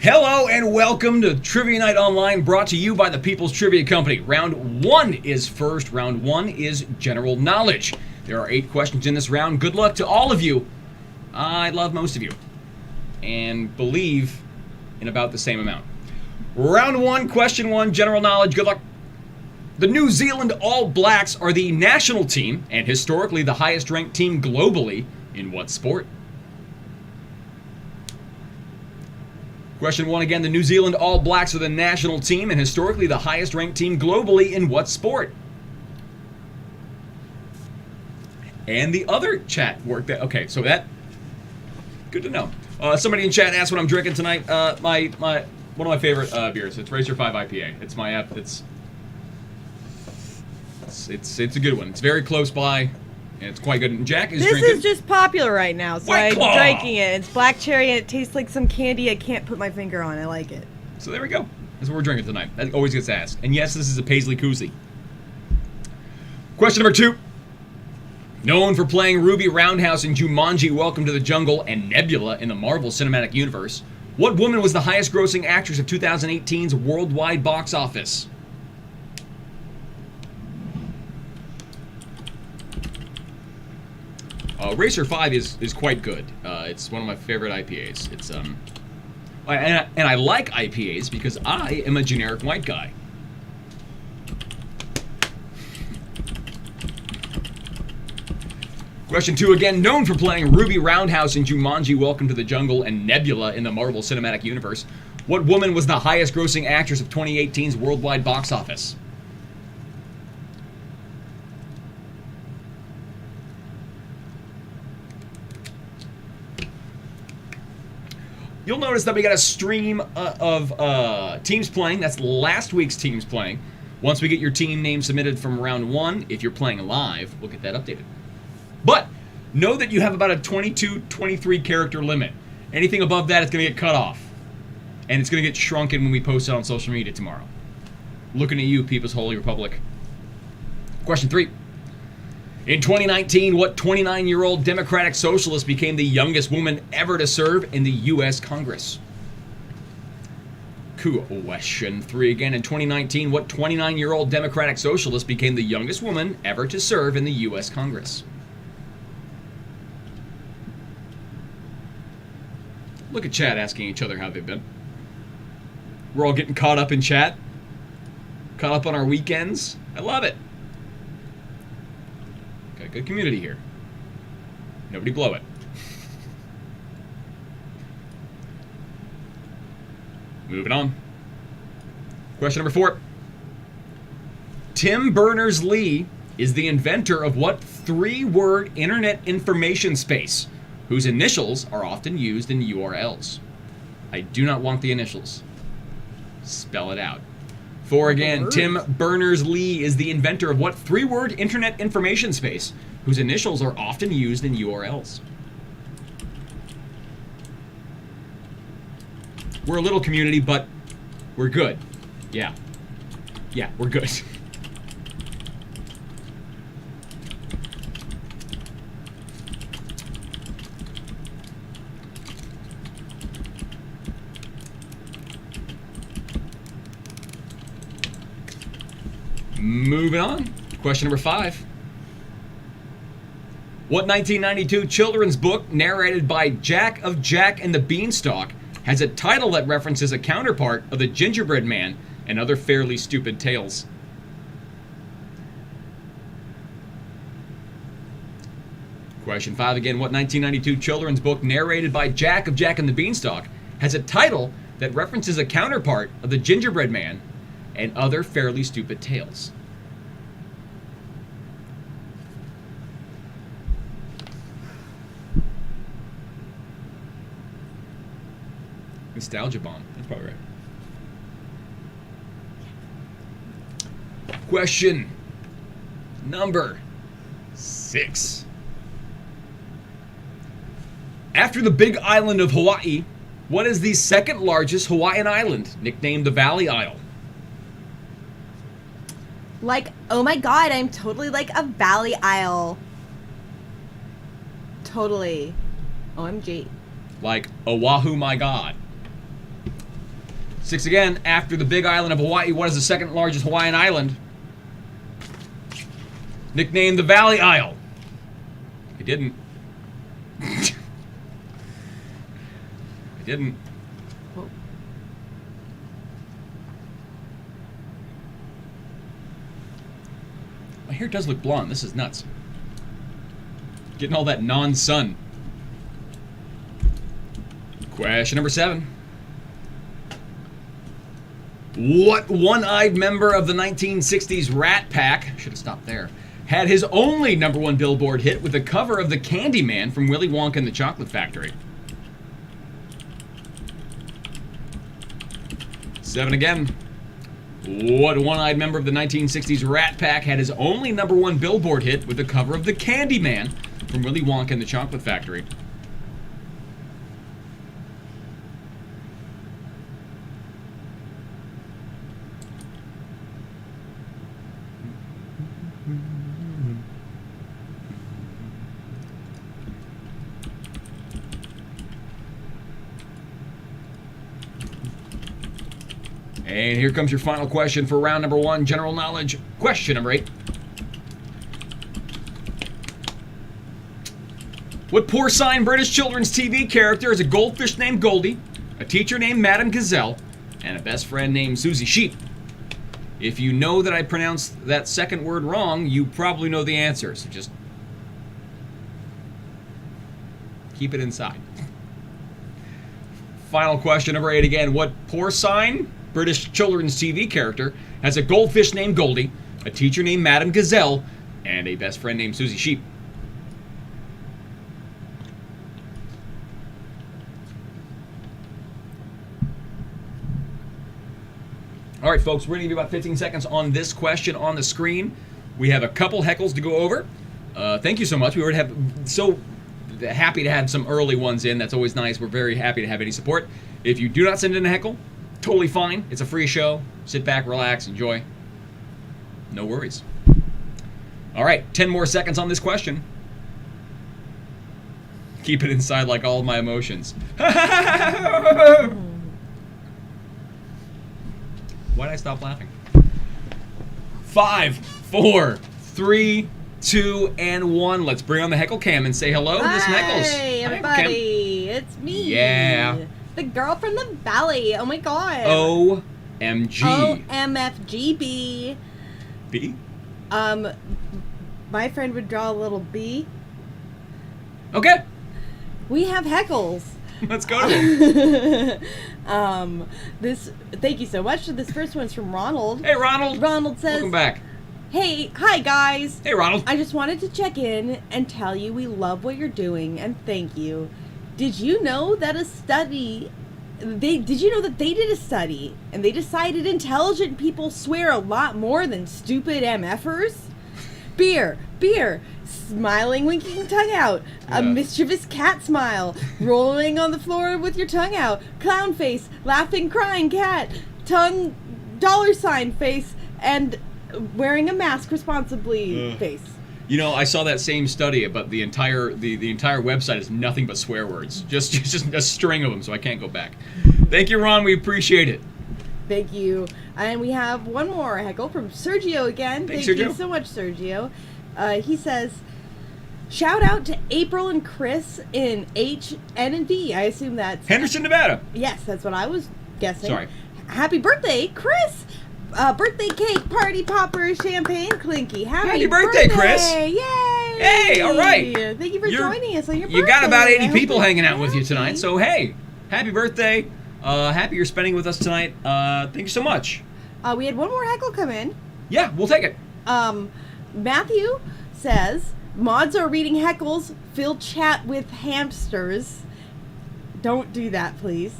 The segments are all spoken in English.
Hello and welcome to Trivia Night Online, brought to you by the People's Trivia Company. Round 1 is first. Round 1 is general knowledge. There are 8 questions in this round. Good luck to all of you. I love most of you and believe in about the same amount. Round 1, question 1, general knowledge. Good luck. The New Zealand All Blacks are the national team and historically the highest ranked team globally in what sport? Question 1 again, the New Zealand All Blacks are the national team and historically the highest ranked team globally in what sport? And the other chat worked that. Okay, so that, good to know. Somebody in chat asked what I'm drinking tonight. My one of my favorite beers. It's Racer 5 IPA. It's my app. It's a good one. It's very close by, and it's quite good. And Jack is drinking. This is just popular right now, so White I'm Claw. drinking it. It's black cherry, and it tastes like some candy I can't put my finger on. I like it. So there we go. That's what we're drinking tonight. That always gets asked. And yes, this is a Paisley Koozie. Question number 2. Known for playing Ruby Roundhouse in Jumanji, Welcome to the Jungle, and Nebula in the Marvel Cinematic Universe, what woman was the highest grossing actress of 2018's worldwide box office? Racer 5 is quite good. It's one of my favorite IPAs. It's and I like IPAs because I am a generic white guy. Question 2 again. Known for playing Ruby Roundhouse in Jumanji, Welcome to the Jungle, and Nebula in the Marvel Cinematic Universe, what woman was the highest grossing actress of 2018's worldwide box office? You'll notice that we got a stream of teams playing. That's last week's teams playing. Once we get your team name submitted from round 1, if you're playing live, we'll get that updated. But know that you have about a 22, 23 character limit. Anything above that is going to get cut off. And it's going to get shrunken when we post it on social media tomorrow. Looking at you, People's Holy Republic. Question 3. In 2019, what 29-year-old Democratic Socialist became the youngest woman ever to serve in the U.S. Congress? Question 3 again. In 2019, what 29-year-old Democratic Socialist became the youngest woman ever to serve in the U.S. Congress? Look at chat asking each other how they've been. We're all getting caught up in chat. Caught up on our weekends. I love it. Got a good community here. Nobody blow it. Moving on. Question number 4. Tim Berners-Lee is the inventor of what 3-word internet information space, whose initials are often used in URLs? I do not want the initials. Spell it out. 4 again. Tim Berners-Lee is the inventor of what 3-word internet information space, whose initials are often used in URLs? We're a little community, but we're good. Yeah. Yeah, we're good. Moving on. Question number 5. What 1992 children's book narrated by Jack of Jack and the Beanstalk has a title that references a counterpart of the Gingerbread Man and other fairly stupid tales? Question 5 again. What 1992 children's book narrated by Jack of Jack and the Beanstalk has a title that references a counterpart of the Gingerbread Man and other fairly stupid tales? Nostalgia Bomb. That's probably right. Question number 6. After the big island of Hawaii, what is the second largest Hawaiian island, nicknamed the Valley Isle? Like, oh my god, I'm totally like a Valley Isle. Totally. OMG. Like, Oahu, my god. 6 again. After the big island of Hawaii, what is the second largest Hawaiian island? Nicknamed the Valley Isle. I didn't. I didn't. Oh. My hair does look blonde. This is nuts. Getting all that non-sun. Question number 7. What one-eyed member of the 1960s Rat Pack, should have stopped there, had his only #1 Billboard hit with the cover of the Candyman from Willy Wonka and the Chocolate Factory? 7 again. What one-eyed member of the 1960s Rat Pack had his only #1 Billboard hit with the cover of the Candyman from Willy Wonka and the Chocolate Factory? And here comes your final question for round number 1, general knowledge. Question number 8. What porcine British children's TV character is a goldfish named Goldie, a teacher named Madam Gazelle, and a best friend named Suzy Sheep? If you know that I pronounced that second word wrong, you probably know the answer, so just keep it inside. Final question number 8 again. What porcine British children's TV character has a goldfish named Goldie, a teacher named Madam Gazelle, and a best friend named Suzy Sheep? All right, folks, we're going to give you about 15 seconds on this question on the screen. We have a couple heckles to go over. Thank you so much. We already have so happy to have some early ones in. That's always nice. We're very happy to have any support. If you do not send in a heckle, totally fine. It's a free show. Sit back, relax, enjoy. No worries. All right, 10 more seconds on this question. Keep it inside like all of my emotions. Why did I stop laughing? 5, 4, 3, 2, and 1. Let's bring on the heckle cam and say hello, Miss Neckles. Hey, everybody. It's me. Yeah. The girl from the valley. Oh, my God. OMG. OMFGB. B? My friend would draw a little B. Okay. We have heckles. Let's go to them. Thank you so much. This first one's from Ronald. Hey, Ronald. Ronald says, welcome back. Hey, hi guys. Hey, Ronald. I just wanted to check in and tell you we love what you're doing and thank you. Did you know that they did a study and they decided intelligent people swear a lot more than stupid MFers? Beer, smiling, winking tongue out, a mischievous cat smile, rolling on the floor with your tongue out, clown face, laughing, crying cat, tongue, $ face, and wearing a mask responsibly face. You know, I saw that same study, but the entire website is nothing but swear words. Just a string of them, so I can't go back. Thank you, Ron. We appreciate it. Thank you. And we have one more heckle from Sergio again. Thanks, Thank Sergio. you so much, Sergio. He says, shout out to April and Chris in H, N, and D. I assume that's... Henderson, Nevada. Yes, that's what I was guessing. Sorry. Happy birthday, Chris! Birthday cake, party popper, champagne clinky. Happy birthday, Chris! Yay! Hey, all right. Thank you for joining us on your birthday. You got about 80 I people hope hanging you're out with you tonight, happy. so hey, happy birthday. Happy you're spending with us tonight. Thank you so much. We had one more heckle come in. Yeah, we'll take it. Matthew says, mods are reading heckles, fill chat with hamsters. Don't do that, please.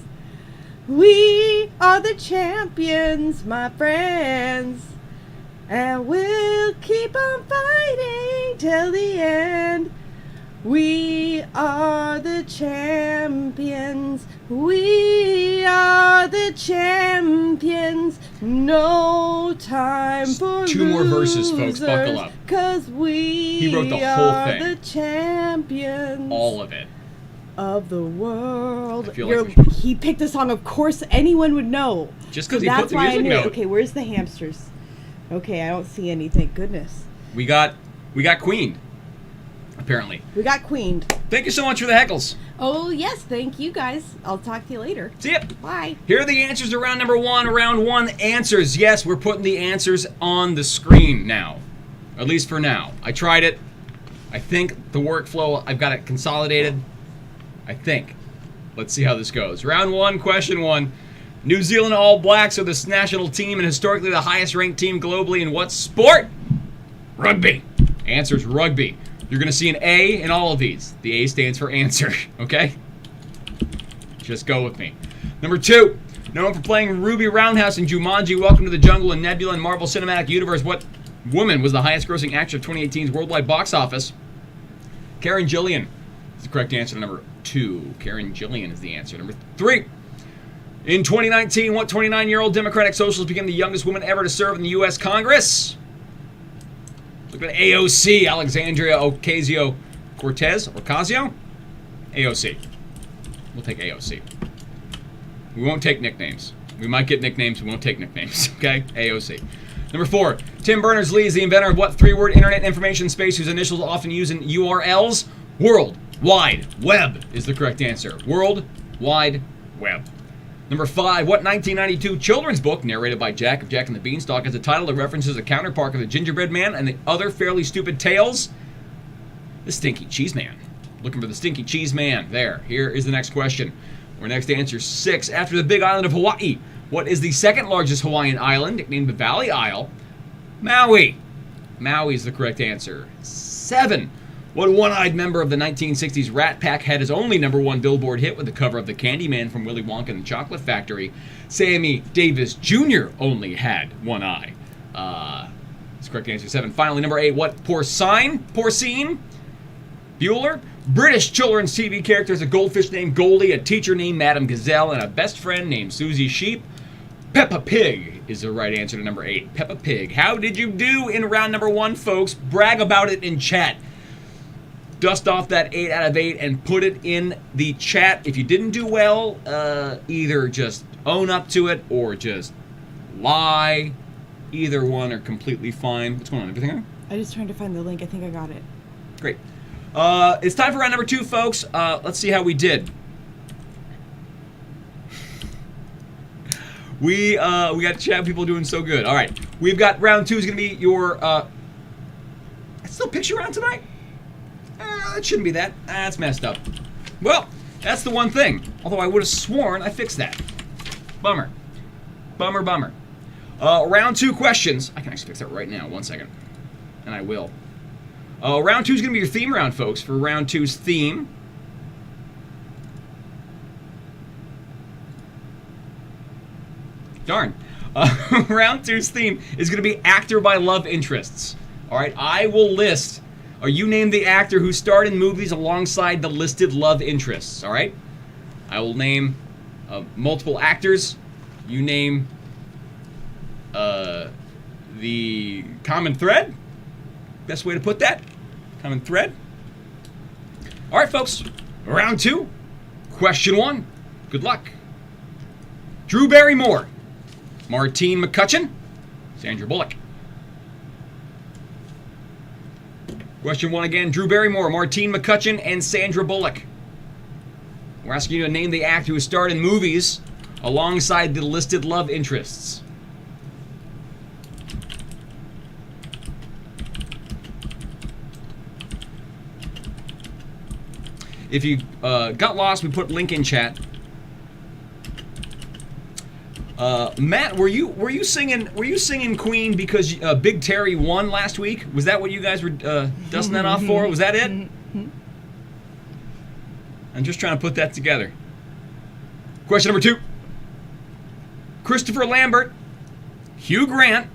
We are the champions, my friends, and we'll keep on fighting till the end. We are the champions. We are the champions. No time for Two more verses, folks. Buckle up. 'Cause we He wrote the whole are thing. the champions. All of it. of the world. I feel like He picked a song of course anyone would know. Just because he put the music note. Okay, where's the hamsters? Okay, I don't see anything. Goodness. We got queened, apparently. We got queened. Thank you so much for the heckles. Oh, yes, thank you guys. I'll talk to you later. See ya. Bye. Here are the answers to round number 1. Round 1 answers. Yes, we're putting the answers on the screen now. At least for now. I tried it. I think the workflow, I've got it consolidated. I think. Let's see how this goes. Round 1, question 1. New Zealand All Blacks are the national team and historically the highest ranked team globally in what sport? Rugby. Answer is rugby. You're going to see an A in all of these. The A stands for answer, okay? Just go with me. Number 2. Known for playing Ruby Roundhouse in Jumanji, Welcome to the Jungle and Nebula and Marvel Cinematic Universe, what woman was the highest grossing actress of 2018's worldwide box office? Karen Gillian is the correct answer to number 2. Karen Gillian is the answer. Number 3. In 2019, what 29-year-old Democratic Socialist became the youngest woman ever to serve in the U.S. Congress? Look at AOC, Alexandria Ocasio-Cortez. Ocasio? AOC. We'll take AOC. We won't take nicknames. We might get nicknames. We won't take nicknames. Okay? AOC. Number 4. Tim Berners-Lee is the inventor of what 3-word internet information space whose initials are often used in URLs? World Wide Web is the correct answer. World Wide Web. Number 5. What 1992 children's book, narrated by Jack of Jack and the Beanstalk, has a title that references a counterpart of the Gingerbread Man and the other fairly stupid tales? The Stinky Cheese Man. Looking for the Stinky Cheese Man. There. Here is the next question. Our next answer 6. After the big island of Hawaii, what is the second largest Hawaiian island, nicknamed the Valley Isle? Maui. Maui is the correct answer. 7. What one-eyed member of the 1960s Rat Pack had his only #1 Billboard hit with the cover of the Candyman from Willy Wonka and the Chocolate Factory? Sammy Davis Jr. only had one eye. That's correct answer 7. Finally, number 8. What porcine? Bueller? British children's TV character is a goldfish named Goldie, a teacher named Madam Gazelle, and a best friend named Suzy Sheep? Peppa Pig is the right answer to number 8. Peppa Pig. How did you do in round number 1, folks? Brag about it in chat. Dust off that 8 out of 8 and put it in the chat. If you didn't do well, either just own up to it or just lie. Either one are completely fine. What's going on? Everything on? I just trying to find the link. I think I got it. Great. It's time for round number 2, folks. Let's see how we did. We got chat people doing so good. All right. We've got round 2 is going to be your... It's still picture round tonight? It shouldn't be that. That's messed up. Well, that's the one thing. Although I would have sworn I fixed that. Bummer. Bummer. Round 2 questions. I can actually fix that right now. 1 second. And I will. Round 2 is going to be your theme round, folks. For round 2's theme. Darn. Round 2's theme is going to be actor by love interests. All right. I will list... Or you name the actor who starred in movies alongside the listed love interests, all right? I will name multiple actors. You name the common thread. Best way to put that. Common thread. All right, folks. Round 2. Question 1. Good luck. Drew Barrymore. Martine McCutcheon. Sandra Bullock. Question 1 again. Drew Barrymore, Martine McCutcheon, and Sandra Bullock. We're asking you to name the actor who starred in movies alongside the listed love interests. If you got lost, we put link in chat. Matt, were you singing Queen because Big Terry won last week? Was that what you guys were dusting that off for? Was that it? I'm just trying to put that together. Question number 2. Christopher Lambert, Hugh Grant,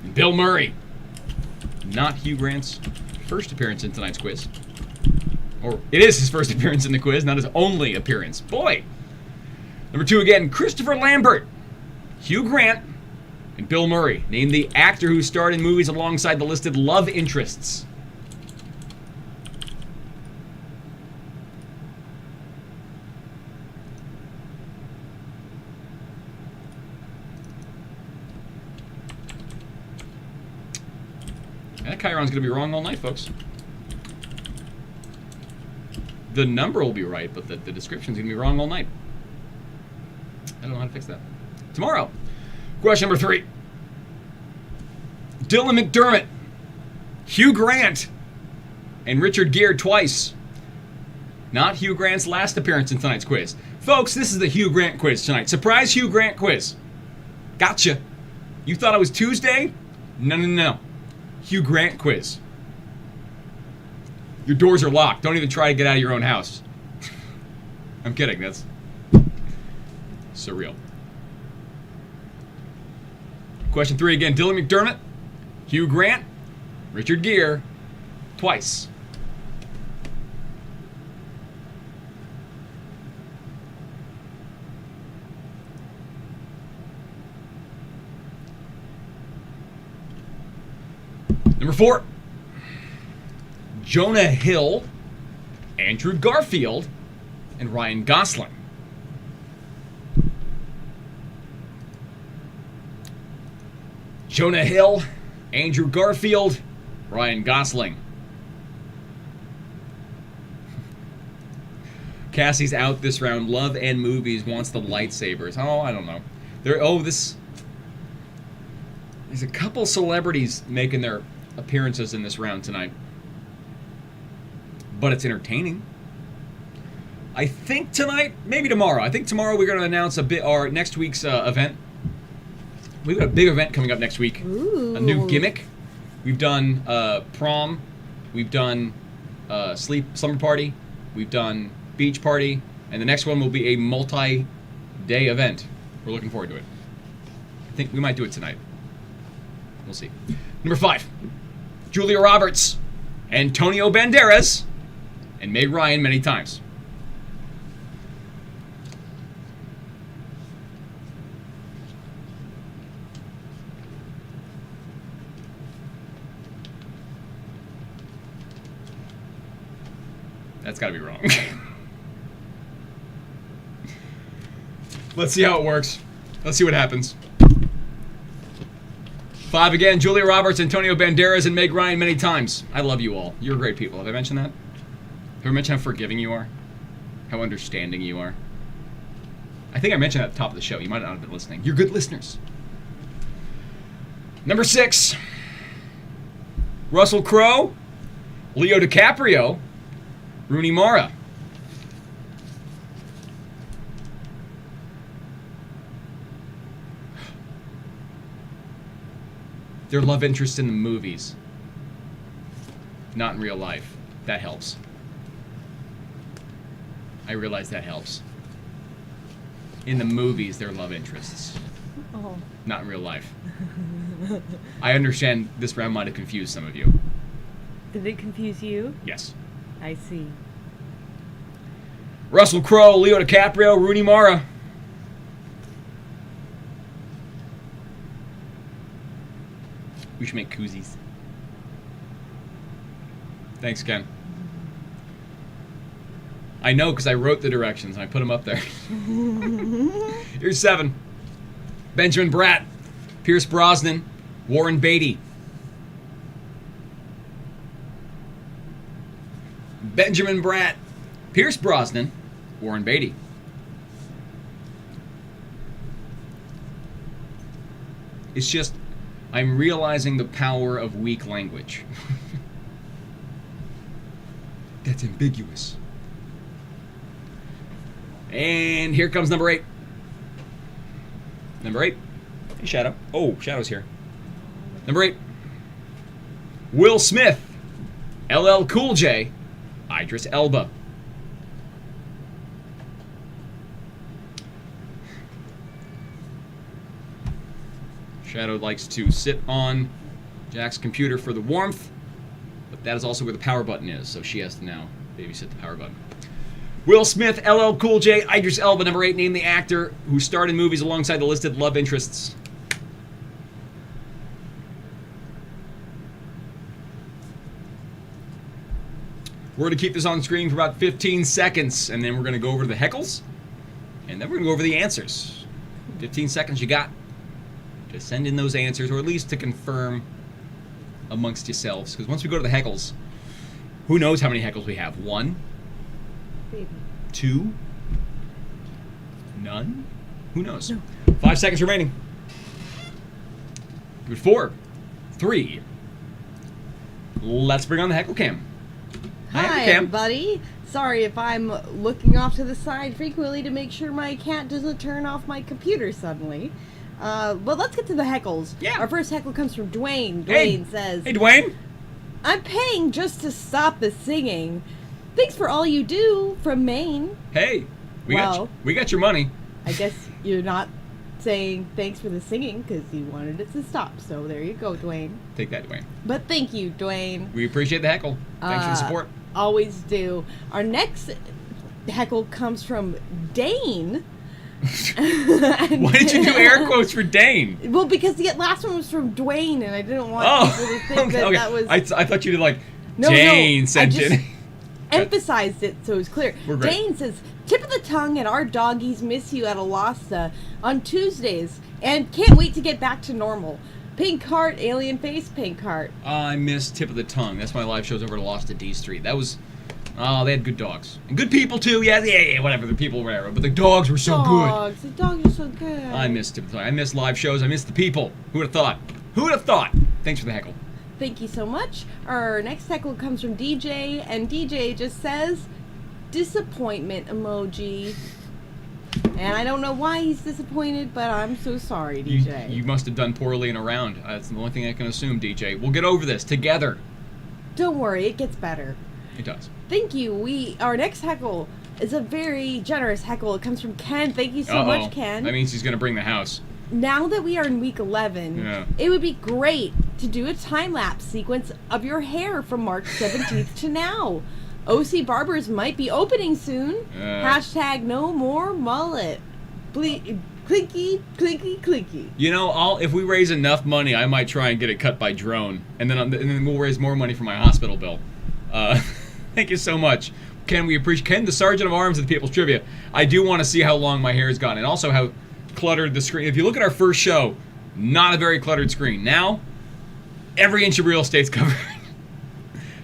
and Bill Murray. Not Hugh Grant's first appearance in tonight's quiz. Or it is his first appearance in the quiz, not his only appearance. Boy. Number 2 again. Christopher Lambert, Hugh Grant, and Bill Murray. Name the actor who starred in movies alongside the listed love interests. That Chiron's going to be wrong all night, folks. The number will be right, but the description's going to be wrong all night. I don't know how to fix that. Tomorrow, question number 3. Dylan McDermott, Hugh Grant, and Richard Gere twice. Not Hugh Grant's last appearance in tonight's quiz. Folks, this is the Hugh Grant quiz tonight. Surprise Hugh Grant quiz. Gotcha. You thought it was Tuesday? No. Hugh Grant quiz. Your doors are locked. Don't even try to get out of your own house. I'm kidding. That's surreal. Question 3 again. Dylan McDermott, Hugh Grant, Richard Gere, twice. Number 4. Jonah Hill, Andrew Garfield, and Ryan Gosling. Jonah Hill, Andrew Garfield, Ryan Gosling. Cassie's out this round. Love and Movies wants the lightsabers. Oh, I don't know. There's a couple celebrities making their appearances in this round tonight. But it's entertaining. I think tonight, maybe tomorrow. I think tomorrow we're going to announce our next week's event. We've got a big event coming up next week. Ooh. A new gimmick. We've done prom. We've done slumber party. We've done beach party. And the next one will be a multi-day event. We're looking forward to it. I think we might do it tonight. We'll see. Number 5. Julia Roberts, Antonio Banderas, and Meg Ryan many times. That's got to be wrong. Let's see how it works. Let's see what happens. 5 again. Julia Roberts, Antonio Banderas, and Meg Ryan many times. I love you all. You're great people. Have I mentioned that? Have I mentioned how forgiving you are? How understanding you are? I think I mentioned that at the top of the show. You might not have been listening. You're good listeners. Number 6. Russell Crowe, Leo DiCaprio, Rooney Mara. Their love interest in the movies. Not in real life. That helps. I realize that helps. In the movies, their love interests. Oh. Not in real life. I understand this round might have confused some of you. Did it confuse you? Yes. I see. Russell Crowe, Leo DiCaprio, Rooney Mara. We should make koozies. Thanks, Ken. I know because I wrote the directions and I put them up there. Here's 7. Benjamin Bratt, Pierce Brosnan, Warren Beatty. Benjamin Bratt, Pierce Brosnan, Warren Beatty. It's just, I'm realizing the power of weak language. That's ambiguous. And here comes number 8. Number 8. Hey, Shadow. Oh, Shadow's here. Number 8. Will Smith, LL Cool J, Idris Elba. Shadow likes to sit on Jack's computer for the warmth, but that is also where the power button is, so she has to now babysit the power button. Will Smith, LL Cool J, Idris Elba. Number 8, name the actor who starred in movies alongside the listed love interests. We're going to keep this on screen for about 15 seconds, and then we're going to go over to the heckles, and then we're going to go over the answers. 15 seconds you got to send in those answers, or at least to confirm amongst yourselves, because once we go to the heckles, who knows how many heckles we have? 1? Baby. 2? None? Who knows? No. 5 seconds remaining. 4, 3. Let's bring on the heckle cam. Hi, everybody. Sorry if I'm looking off to the side frequently to make sure my cat doesn't turn off my computer suddenly. But let's get to the heckles. Yeah. Our first heckle comes from Dwayne. Hey. Dwayne says, Hey, Dwayne. I'm paying just to stop the singing. Thanks for all you do, from Maine. Hey, we Well, got your money. I guess you're not saying thanks for the singing because you wanted it to stop. So there you go, Dwayne. Take that, Dwayne. But thank you, Dwayne. We appreciate the heckle. Thanks for the support. Always do. Our next heckle comes from Dane. Why did you do air quotes for Dane? Well, because the last one was from Dwayne, and I didn't want people to think that was... I thought you did like, No, Dane no, sent I just in. emphasized it so it was clear. We're great. Dane says, tip of the tongue, and our doggies miss you at Alasta on Tuesdays, and can't wait to get back to normal. Pink heart, alien face, pink heart. I miss Tip of the Tongue. That's my live shows over at Lost at D Street. That was... Oh, they had good dogs. And good people, too. Yeah, whatever. The people, whatever. But the dogs were so good. The dogs are so good. I miss Tip of the Tongue. I miss live shows. I miss the people. Who would have thought? Who would have thought? Thanks for the heckle. Thank you so much. Our next heckle comes from DJ, and DJ just says, disappointment emoji. And I don't know why he's disappointed, but I'm so sorry, DJ. You must have done poorly in a round. That's the only thing I can assume, DJ. We'll get over this together. Don't worry, it gets better. It does. Thank you. Our next heckle is a very generous heckle. It comes from Ken. Thank you so much, Ken. That means he's going to bring the house. Now that we are in week 11, it would be great to do a time-lapse sequence of your hair from March 17th to now. OC Barbers might be opening soon. Hashtag no more mullet. Clinky, clinky, clinky. You know, if we raise enough money, I might try and get it cut by drone, and then we'll raise more money for my hospital bill. Thank you so much, Ken. We appreciate Ken, the Sergeant of Arms of the People's Trivia. I do want to see how long my hair has gone, and also how cluttered the screen. If you look at our first show, not a very cluttered screen. Now, every inch of real estate's covered.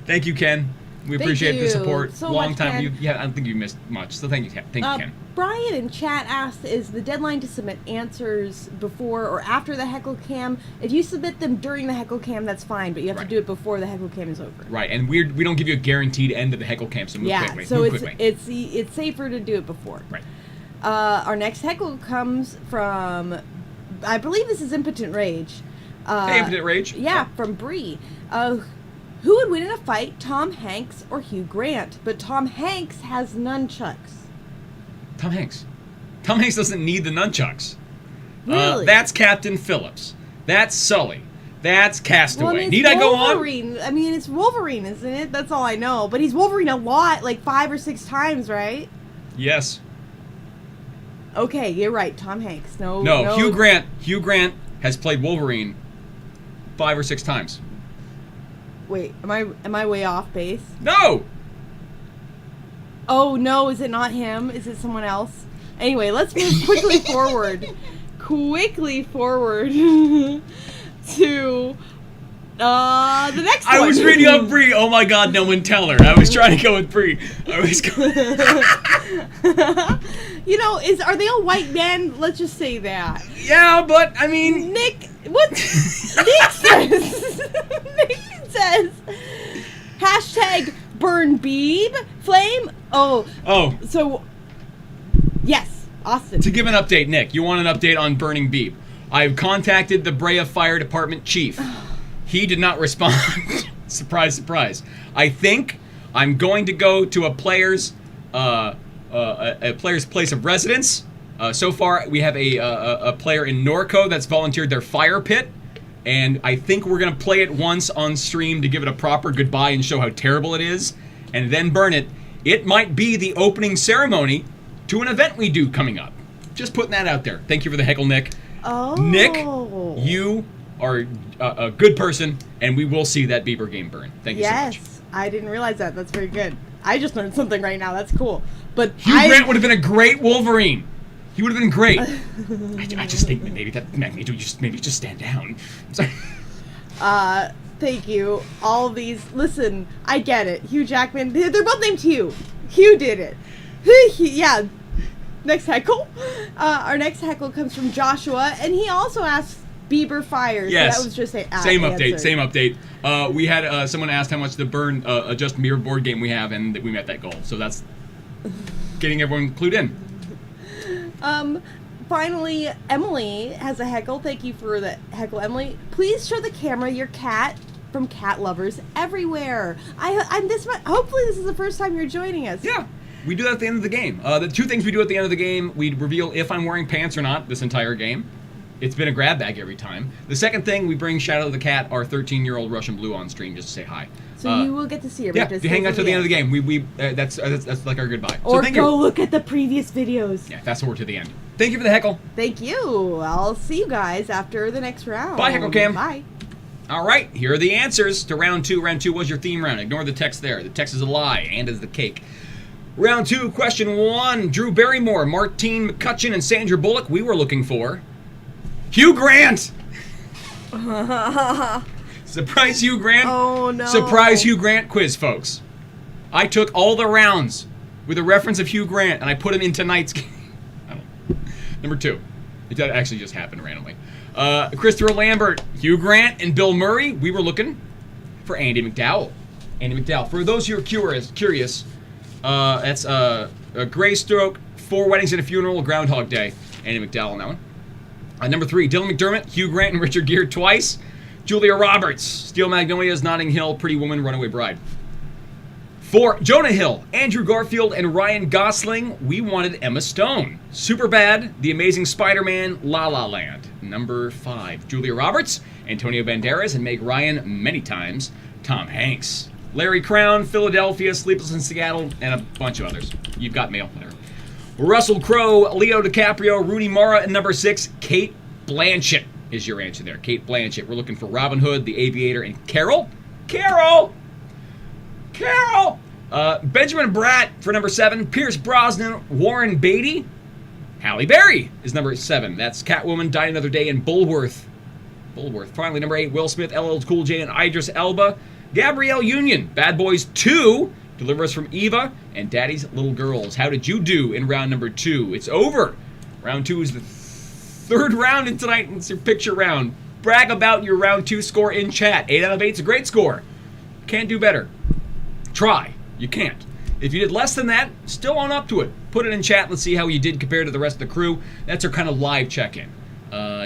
Thank you, Ken. We appreciate the support. So long much, time. Ken. I don't think you missed much. So thank you, Ken. Brian in chat asked, is the deadline to submit answers before or after the heckle cam? If you submit them during the heckle cam, that's fine, but you have to do it before the heckle cam is over. Right, and we don't give you a guaranteed end of the heckle cam, so move quickly. So move quickly. it's safer to do it before. Right. Our next heckle comes from, I believe this is Impotent Rage. Hey, Impotent Rage. Yeah, from Bree. Who would win in a fight, Tom Hanks or Hugh Grant? But Tom Hanks has nunchucks. Tom Hanks. Tom Hanks doesn't need the nunchucks. Really? That's Captain Phillips. That's Sully. That's Castaway. Well, I mean, Need I go on? Wolverine. I mean, it's Wolverine, isn't it? That's all I know. But he's Wolverine a lot, like 5 or 6 times, right? Yes. Okay, you're right. Tom Hanks. No. Hugh Grant. Hugh Grant has played Wolverine 5 or 6 times. Wait, am I way off base? No. Oh no, is it not him? Is it someone else? Anyway, let's move quickly forward. To the next one. I was reading up Bree. Oh my God, no one tell her. I was trying to go with Bree. I was going. You know, are they all white men? Let's just say that. Yeah, but I mean, Nick, what? Nick says. Nick says. Hashtag burn Beeb flame. Oh. So. Yes, Austin. To give an update, Nick, you want an update on burning Beeb? I've contacted the Brea Fire Department chief. He did not respond. Surprise, surprise. I think I'm going to go to a player's place of residence. So far, we have a player in Norco that's volunteered their fire pit, and I think we're gonna play it once on stream to give it a proper goodbye and show how terrible it is, and then burn it. It might be the opening ceremony to an event we do coming up. Just putting that out there. Thank you for the heckle, Nick. Oh. Nick, you are a good person, and we will see that Bieber game burn. Thank you so much. Yes, I didn't realize that. That's very good. I just learned something right now. That's cool. But Hugh Grant would have been a great Wolverine. He would have been great. I just think maybe that maybe just stand down. I'm sorry. Thank you. All of these. Listen, I get it. Hugh Jackman. They're both named Hugh. Hugh did it. Yeah. Next heckle. Our next heckle comes from Joshua, and he also asks Bieber fires. Yes. So that was just same update. Same update. We had someone asked how much the burn a Justin Bieber board game we have, and we met that goal. So that's getting everyone clued in. Finally, Emily has a heckle. Thank you for the heckle, Emily. Please show the camera your cat from cat lovers everywhere. Hopefully this is the first time you're joining us. Yeah, we do that at the end of the game. The two things we do at the end of the game, we reveal if I'm wearing pants or not this entire game. It's been a grab bag every time. The second thing, we bring Shadow the Cat, our 13-year-old Russian Blue, on stream just to say hi. So you will get to see her. Yeah, if you hang out till the end of the game, that's like our goodbye. Or so go look at the previous videos. Yeah, fast forward to the end. Thank you for the heckle. Thank you. I'll see you guys after the next round. Bye, Heckle Cam. Bye. All right, here are the answers to round two. Round two was your theme round. Ignore the text there. The text is a lie, and is the cake. Round two, question one. Drew Barrymore, Martine, McCutcheon, and Sandra Bullock. We were looking for Hugh Grant. Surprise Hugh Grant. Oh, no. Surprise Hugh Grant quiz, folks. I took all the rounds with a reference of Hugh Grant, and I put him in tonight's game. Number two. It actually just happened randomly. Christopher Lambert, Hugh Grant, and Bill Murray. We were looking for Andy McDowell. Andy McDowell. For those who are curious, that's a Gray Stroke, 4 Weddings and a Funeral, Groundhog Day. Andy McDowell on that one. Number three, Dylan McDermott, Hugh Grant, and Richard Gere twice. Julia Roberts, Steel Magnolias, Notting Hill, Pretty Woman, Runaway Bride. 4, Jonah Hill, Andrew Garfield, and Ryan Gosling. We wanted Emma Stone. Superbad, The Amazing Spider-Man, La La Land. Number 5, Julia Roberts, Antonio Banderas, and Meg Ryan, many times, Tom Hanks. Larry Crown, Philadelphia, Sleepless in Seattle, and a bunch of others. You've got mail. Whatever. Russell Crowe, Leo DiCaprio, Rooney Mara, and number 6, Kate Blanchett is your answer there. Kate Blanchett. We're looking for Robin Hood, The Aviator, and Carol. Benjamin Bratt for number 7. Pierce Brosnan, Warren Beatty. Halle Berry is number 7. That's Catwoman, Die Another Day, and Bulworth. Finally, number 8, Will Smith, LL Cool J, and Idris Elba. Gabrielle Union, Bad Boys 2, Deliver Us from Eva, and Daddy's Little Girls. How did you do in round number 2? It's over. Round 2 is the third round in tonight. It's your picture round. Brag about your round 2 score in chat. 8 out of 8 is a great score. Can't do better. Try. You can't. If you did less than that, still on up to it. Put it in chat. Let's see how you did compared to the rest of the crew. That's our kind of live check-in.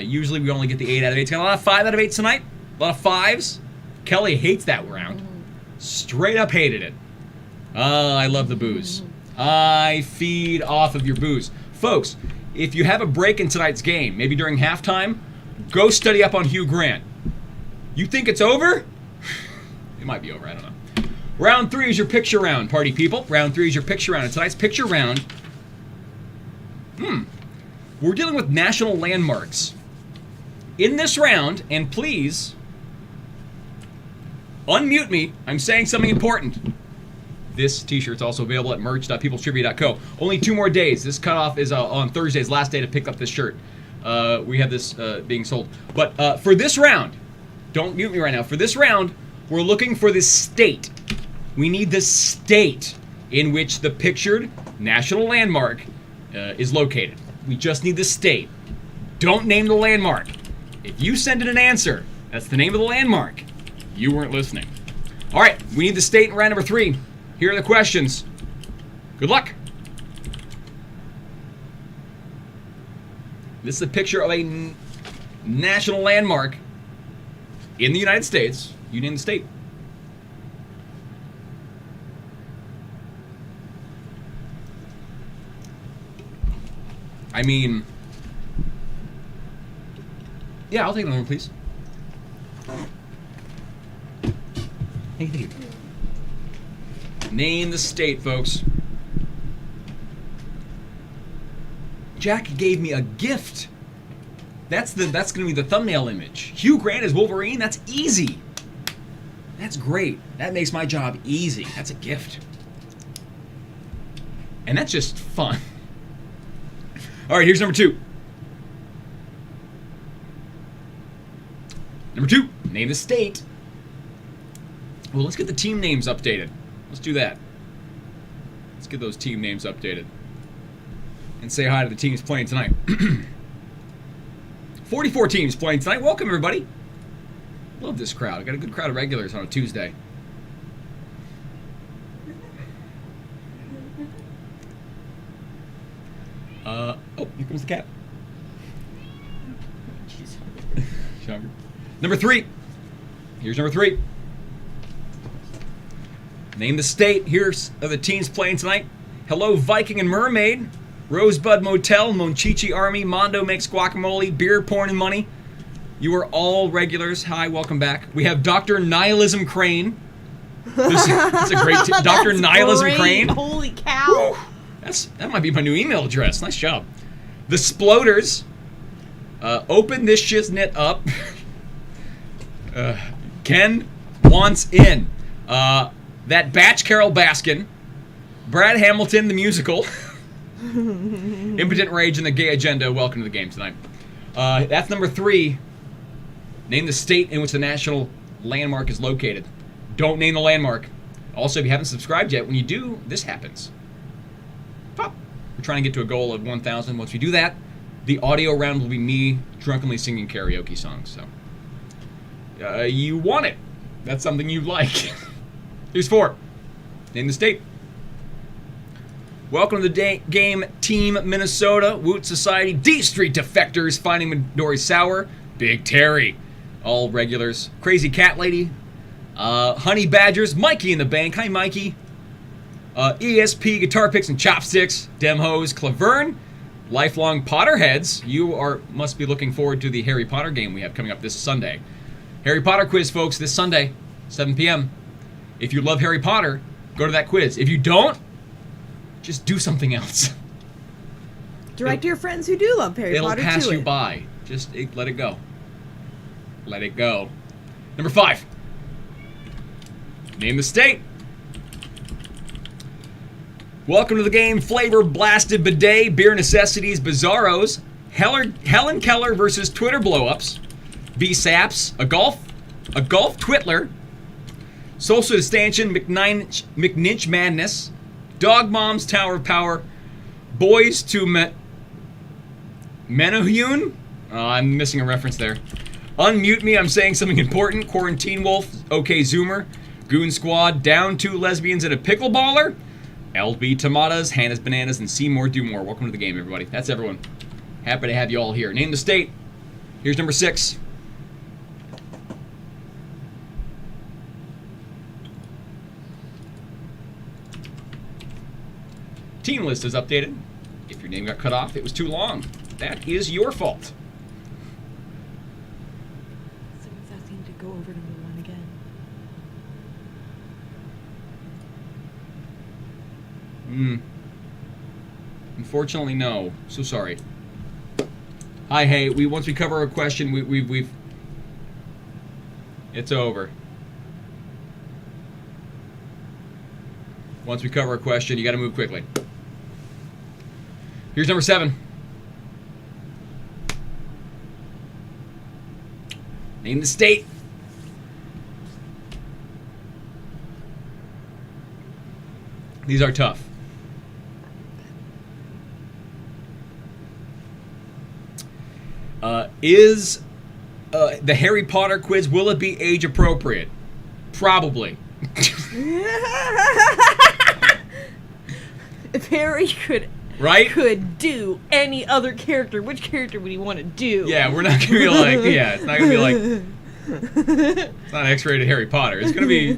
Usually we only get the 8 out of 8. It's got a lot of 5 out of 8 tonight. A lot of 5s. Kelly hates that round. Straight up hated it. I love the booze. I feed off of your booze. Folks, if you have a break in tonight's game, maybe during halftime, go study up on Hugh Grant. You think it's over? It might be over, I don't know. Round 3 is your picture round, party people. Round 3 is your picture round. And tonight's picture round, we're dealing with national landmarks. In this round, and please, unmute me, I'm saying something important. This t-shirt's also available at merch.peoplestribute.co. Only 2 more days. This cutoff is on Thursday's last day to pick up this shirt. We have this being sold. But for this round, don't mute me right now. For this round, we're looking for the state. We need the state in which the pictured national landmark is located. We just need the state. Don't name the landmark. If you send in an answer, that's the name of the landmark, you weren't listening. All right, we need the state in round number 3. Here are the questions. Good luck. This is a picture of a national landmark in the United States. You name the state. I mean, yeah, I'll take another one, please. Thank you. Name the state, folks. Jack gave me a gift. That's going to be the thumbnail image. Hugh Grant is Wolverine. That's easy. That's great. That makes my job easy. That's a gift. And that's just fun. All right, here's number 2. Number 2, name the state Well, let's get the team names updated. Let's do that. Let's get those team names updated. And say hi to the teams playing tonight. 44 teams playing tonight. Welcome, everybody. Love this crowd. I got a good crowd of regulars on a Tuesday. Oh, here comes the cat. Number 3. Here's number 3. Name the state. Here's the teams playing tonight. Hello, Viking and Mermaid. Rosebud Motel, Monchichi Army, Mondo Makes Guacamole, Beer, Porn, and Money. You are all regulars. Hi, welcome back. We have Dr. Nihilism Crane. This is a great team. Dr. Nihilism Crane. Holy cow. Whew. That might be my new email address. Nice job. The Sploders. Open this shiznit up. Ken wants in. That Batch Carol Baskin. Brad Hamilton, the musical. Impotent Rage and the Gay Agenda. Welcome to the game tonight. That's number 3. Name the state in which the national landmark is located. Don't name the landmark. Also, if you haven't subscribed yet, when you do, this happens. Pop. We're trying to get to a goal of 1,000. Once we do that, the audio round will be me drunkenly singing karaoke songs. So, you want it. That's something you like. Here's 4. Name the state. Welcome to the game, Team Minnesota, Woot Society, D Street Defectors, Finding Midori Sour, Big Terry, all regulars, Crazy Cat Lady, Honey Badgers, Mikey in the bank, hi Mikey, ESP, Guitar Picks and Chopsticks, Demhos, Claverne, Lifelong Potterheads. You must be looking forward to the Harry Potter game we have coming up this Sunday. Harry Potter quiz, folks, this Sunday, 7 p.m. If you love Harry Potter, go to that quiz. If you don't, just do something else. Direct your friends who do love Harry Potter to it. It'll pass you by. Just let it go. Let it go. Number 5. Name the state. Welcome to the game. Flavor Blasted Bidet, Beer Necessities, Bizarros, Helen Keller versus Twitter Blowups, B-Saps, a golf Twitler, Social Distension, McNinch Madness, Dog Mom's Tower of Power, Boys to Menahune. I'm missing a reference there. Unmute Me, I'm saying something important. Quarantine Wolf, OK Zoomer, Goon Squad, Down 2 Lesbians and a Pickleballer, LB Tomatas, Hannah's Bananas, and Seymour Do More. Welcome to the game, everybody. That's everyone. Happy to have you all here. Name the state. Here's number 6. Team list is updated. If your name got cut off, it was too long. That is your fault. Someone's asking to go over number 1 again. Unfortunately, no. So sorry. Hi, hey. Once we cover a question, we've. It's over. Once we cover a question, you got to move quickly. Here's number 7. Name the state. These are tough. Is the Harry Potter quiz, will it be age appropriate? Probably. If Harry could do any other character, which character would he want to do? Yeah, we're not gonna be like, it's not gonna be like, it's not X-rated Harry Potter. It's gonna be,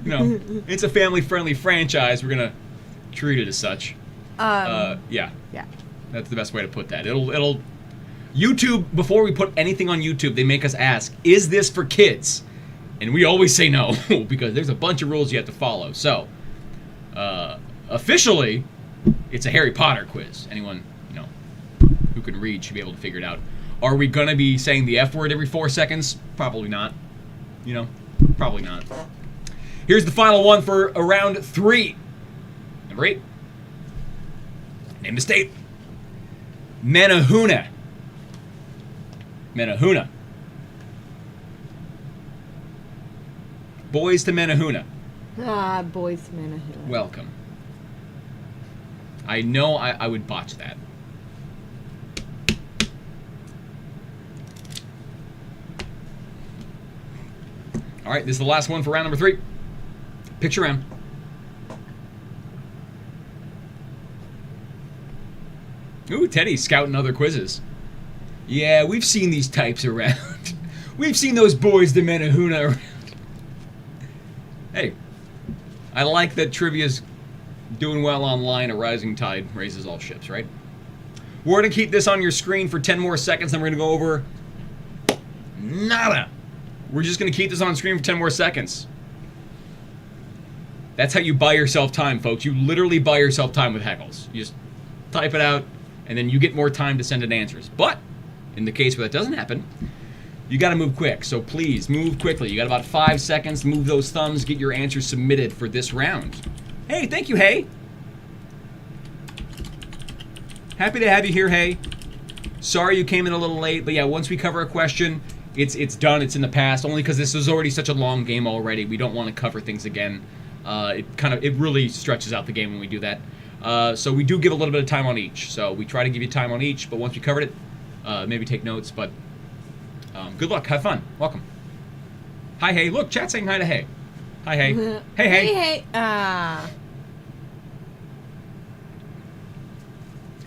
it's a family-friendly franchise. We're gonna treat it as such. Yeah. That's the best way to put that. It'll YouTube, before we put anything on YouTube, they make us ask, is this for kids? And we always say no, because there's a bunch of rules you have to follow. So, officially, it's a Harry Potter quiz. Anyone, who can read should be able to figure it out. Are we gonna be saying the F word every 4 seconds? Probably not. Probably not. Here's the final one for round 3. Number 8. Name the state. Menahuna. Boys to Menahuna. Boys to Men. Welcome. I know I would botch that. All right, this is the last one for round number 3. Picture round. Ooh, Teddy scouting other quizzes. Yeah, we've seen these types around. We've seen those boys to men around. Hey, I like that trivia's doing well online. A rising tide raises all ships, right? We're going to keep this on your screen for 10 more seconds, then we're going to go over nada. We're just going to keep this on screen for 10 more seconds. That's how you buy yourself time, folks. You literally buy yourself time with heckles. You just type it out, and then you get more time to send in answers. But in the case where that doesn't happen, you got to move quick. So please move quickly. You got about 5 seconds. Move those thumbs. Get your answers submitted for this round. Hey, thank you, Hey. Happy to have you here, Hey. Sorry you came in a little late, but yeah, once we cover a question, it's done. It's in the past. Only because this is already such a long game already. We don't want to cover things again. It really stretches out the game when we do that. So we do give a little bit of time on each. So we try to give you time on each, but once we covered it, maybe take notes. But good luck. Have fun. Welcome. Hi, Hey. Look, chat saying hi to Hey. Hi, Hey. Hey, Hey. Hey.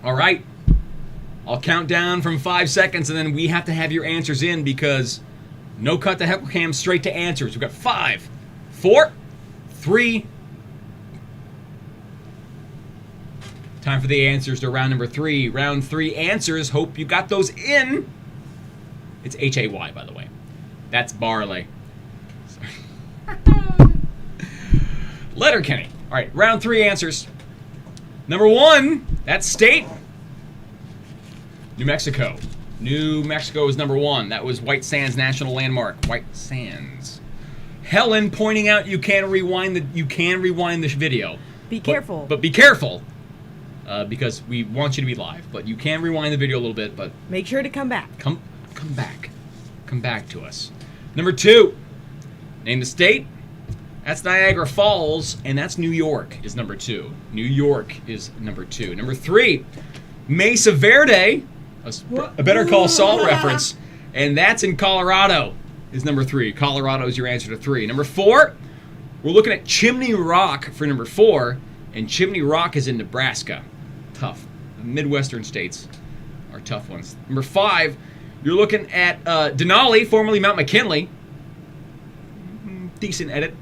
All right. I'll count down from 5 seconds, and then we have to have your answers in because no cut the heckle cam, straight to answers. We've got 5, 4, 3. Time for the answers to round number 3. Round 3 answers. Hope you got those in. It's Hay, by the way. That's barley. Sorry. Letterkenny. All right, round 3 answers. Number 1, that's state. New Mexico. New Mexico is number 1. That was White Sands National Landmark. White Sands. Helen pointing out you can rewind the video. Be careful. But be careful, because we want you to be live. But you can rewind the video a little bit. But make sure to come back. Come back. Come back to us. Number 2. Name the state. That's Niagara Falls, and that's New York is number 2. New York is number 2. Number 3. Mesa Verde. A Better Call Saul reference. And that's in Colorado, is number 3. Colorado is your answer to 3. Number 4, we're looking at Chimney Rock for number 4. And Chimney Rock is in Nebraska. Tough. The Midwestern states are tough ones. Number 5, you're looking at Denali, formerly Mount McKinley. Decent edit.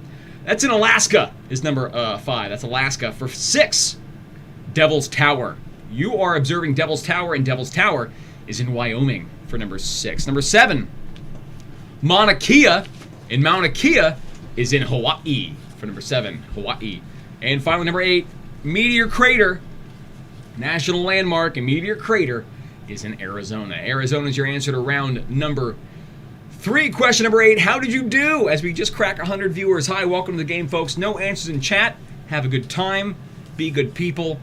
That's in Alaska, is number 5. That's Alaska. For 6, Devil's Tower. You are observing Devil's Tower, and Devil's Tower is in Wyoming for number 6. Number 7, Mauna Kea, and Mauna Kea is in Hawaii for number 7, Hawaii. And finally, number 8, Meteor Crater, national landmark, and Meteor Crater is in Arizona. Arizona is your answer to round number 3. Question number 8, how did you do? As we just crack 100 viewers. Hi, welcome to the game, folks. No answers in chat. Have a good time. Be good people.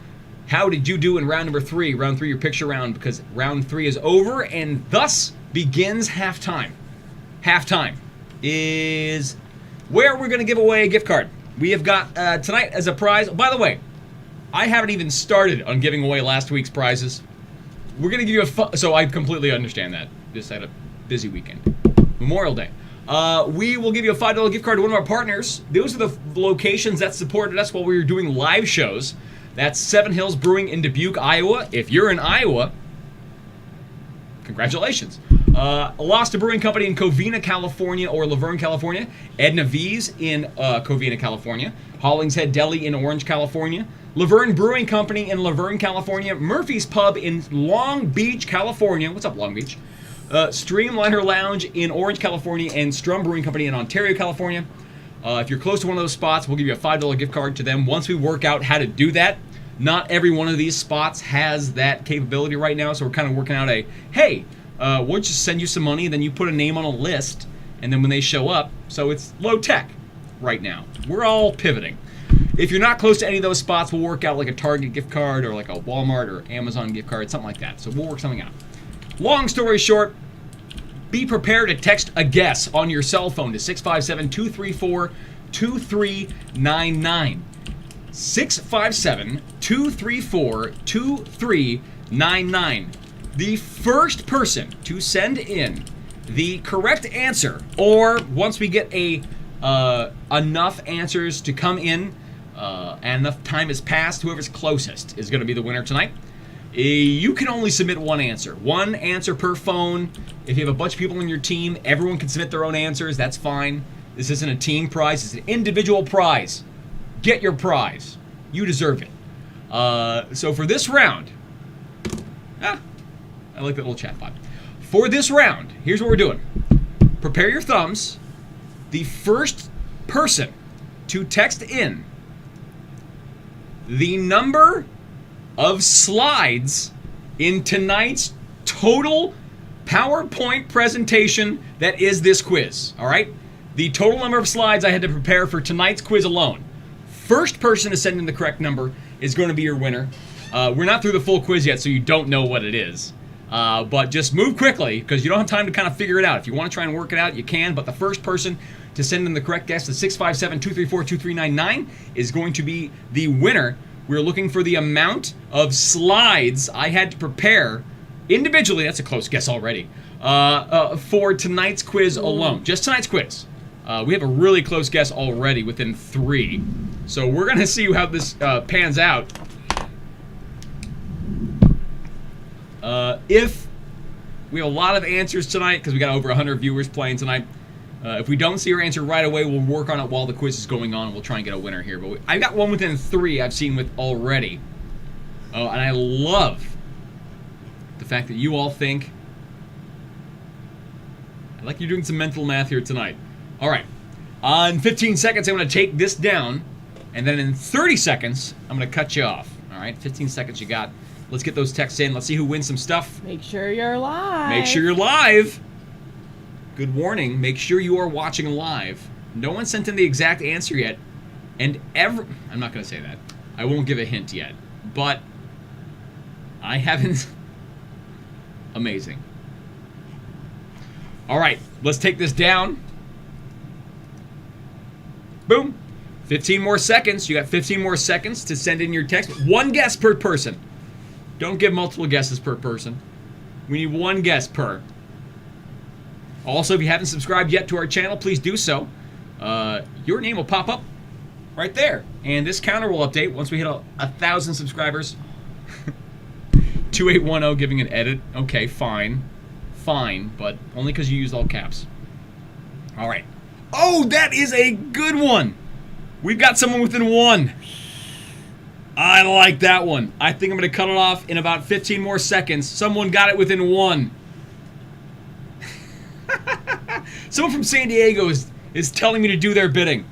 How did you do in round number 3? Round 3, your picture round, because round 3 is over, and thus begins halftime. Halftime is where we're going to give away a gift card. We have got tonight as a prize. By the way, I haven't even started on giving away last week's prizes. We're going to give you so I completely understand that. Just had a busy weekend. Memorial Day. We will give you a $5 gift card to one of our partners. Those are the locations that supported us while we were doing live shows. That's Seven Hills Brewing in Dubuque, Iowa. If you're in Iowa, congratulations. Alosta Brewing Company in Covina, California, or Laverne, California. Edna V's in Covina, California. Hollingshead Deli in Orange, California. Laverne Brewing Company in Laverne, California. Murphy's Pub in Long Beach, California. What's up, Long Beach? Streamliner Lounge in Orange, California, and Strum Brewing Company in Ontario, California. If you're close to one of those spots, we'll give you a $5 gift card to them once we work out how to do that. Not every one of these spots has that capability right now, so we're kind of working out hey, we'll just send you some money, and then you put a name on a list, and then when they show up, so it's low tech right now. We're all pivoting. If you're not close to any of those spots, we'll work out like a Target gift card or like a Walmart or Amazon gift card, something like that. So we'll work something out. Long story short, be prepared to text a guess on your cell phone to 657-234-2399. 657-234-2399. The first person to send in the correct answer, or once we get enough answers to come in and enough time has passed, whoever's closest is going to be the winner tonight. You can only submit one answer per phone. If you have a bunch of people on your team, everyone can submit their own answers. That's fine. This isn't a team prize. It's an individual prize. Get your prize. You deserve it. So for this round, I like that little chat bot. For this round, here's what we're doing. Prepare your thumbs. The first person to text in the number of slides in tonight's total PowerPoint presentation that is this quiz, all right? The total number of slides I had to prepare for tonight's quiz alone. First person to send in the correct number is going to be your winner. We're not through the full quiz yet, so you don't know what it is. But just move quickly, because you don't have time to kind of figure it out. If you want to try and work it out, you can, but the first person to send in the correct guess, the 657-234-2399, is going to be the winner. We're looking for the amount of slides I had to prepare individually, that's a close guess already, for tonight's quiz alone. Just tonight's quiz. We have a really close guess already within 3. So we're going to see how this pans out. If we have a lot of answers tonight, because we got over 100 viewers playing tonight, if we don't see our answer right away, we'll work on it while the quiz is going on. We'll try and get a winner here. But I got one within 3 I've seen with already. And I love the fact that you all think. I like you're doing some mental math here tonight. All right. On 15 seconds, I'm going to take this down. And then in 30 seconds, I'm going to cut you off. All right? 15 seconds you got. Let's get those texts in. Let's see who wins some stuff. Make sure you're live. Make sure you're live. Good warning. Make sure you are watching live. No one sent in the exact answer yet. And I'm not going to say that. I won't give a hint yet. But I haven't... Amazing. All right. Let's take this down. Boom. 15 more seconds. You got 15 more seconds to send in your text. One guess per person. Don't give multiple guesses per person. We need one guess per. Also, if you haven't subscribed yet to our channel, please do so. Your name will pop up right there. And this counter will update once we hit 1,000 subscribers. 2810 giving an edit. Okay, fine. Fine, but only because you used all caps. All right. Oh, that is a good one. We've got someone within 1. I like that one. I think I'm going to cut it off in about 15 more seconds. Someone got it within 1. Someone from San Diego is telling me to do their bidding.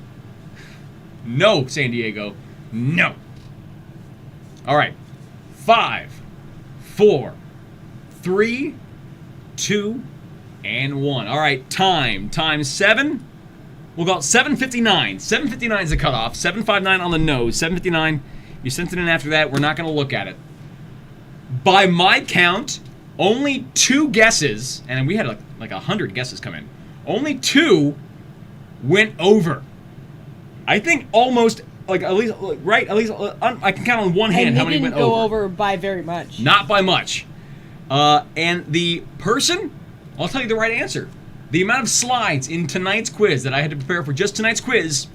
No, San Diego. No. All right. 5, 4, 3, 2, and 1. All right. Time 7. We'll go 7:59. 7:59 is the cutoff. 7:59 on the nose. 7:59. You sent it in after that. We're not going to look at it. By my count, only 2 guesses, and we had like 100 guesses come in. Only 2 went over. I think almost, like at least, right? At least I can count on one hand how many went over. Didn't go over by very much. Not by much. And the person, I'll tell you the right answer. The amount of slides in tonight's quiz that I had to prepare for just tonight's quiz,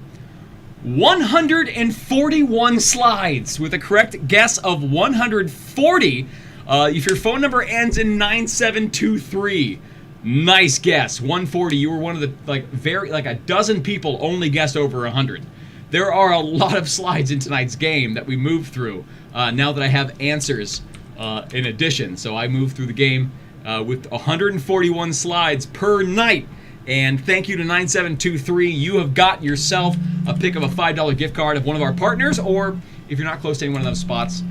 141 slides with a correct guess of 140. If your phone number ends in 9723, nice guess. 140. You were one of the like a dozen people only guessed over 100. There are a lot of slides in tonight's game that we moved through. Now that I have answers in addition, so I moved through the game with 141 slides per night. And thank you to 9723. You have got yourself a pick of a $5 gift card of one of our partners, or if you're not close to any one of those spots,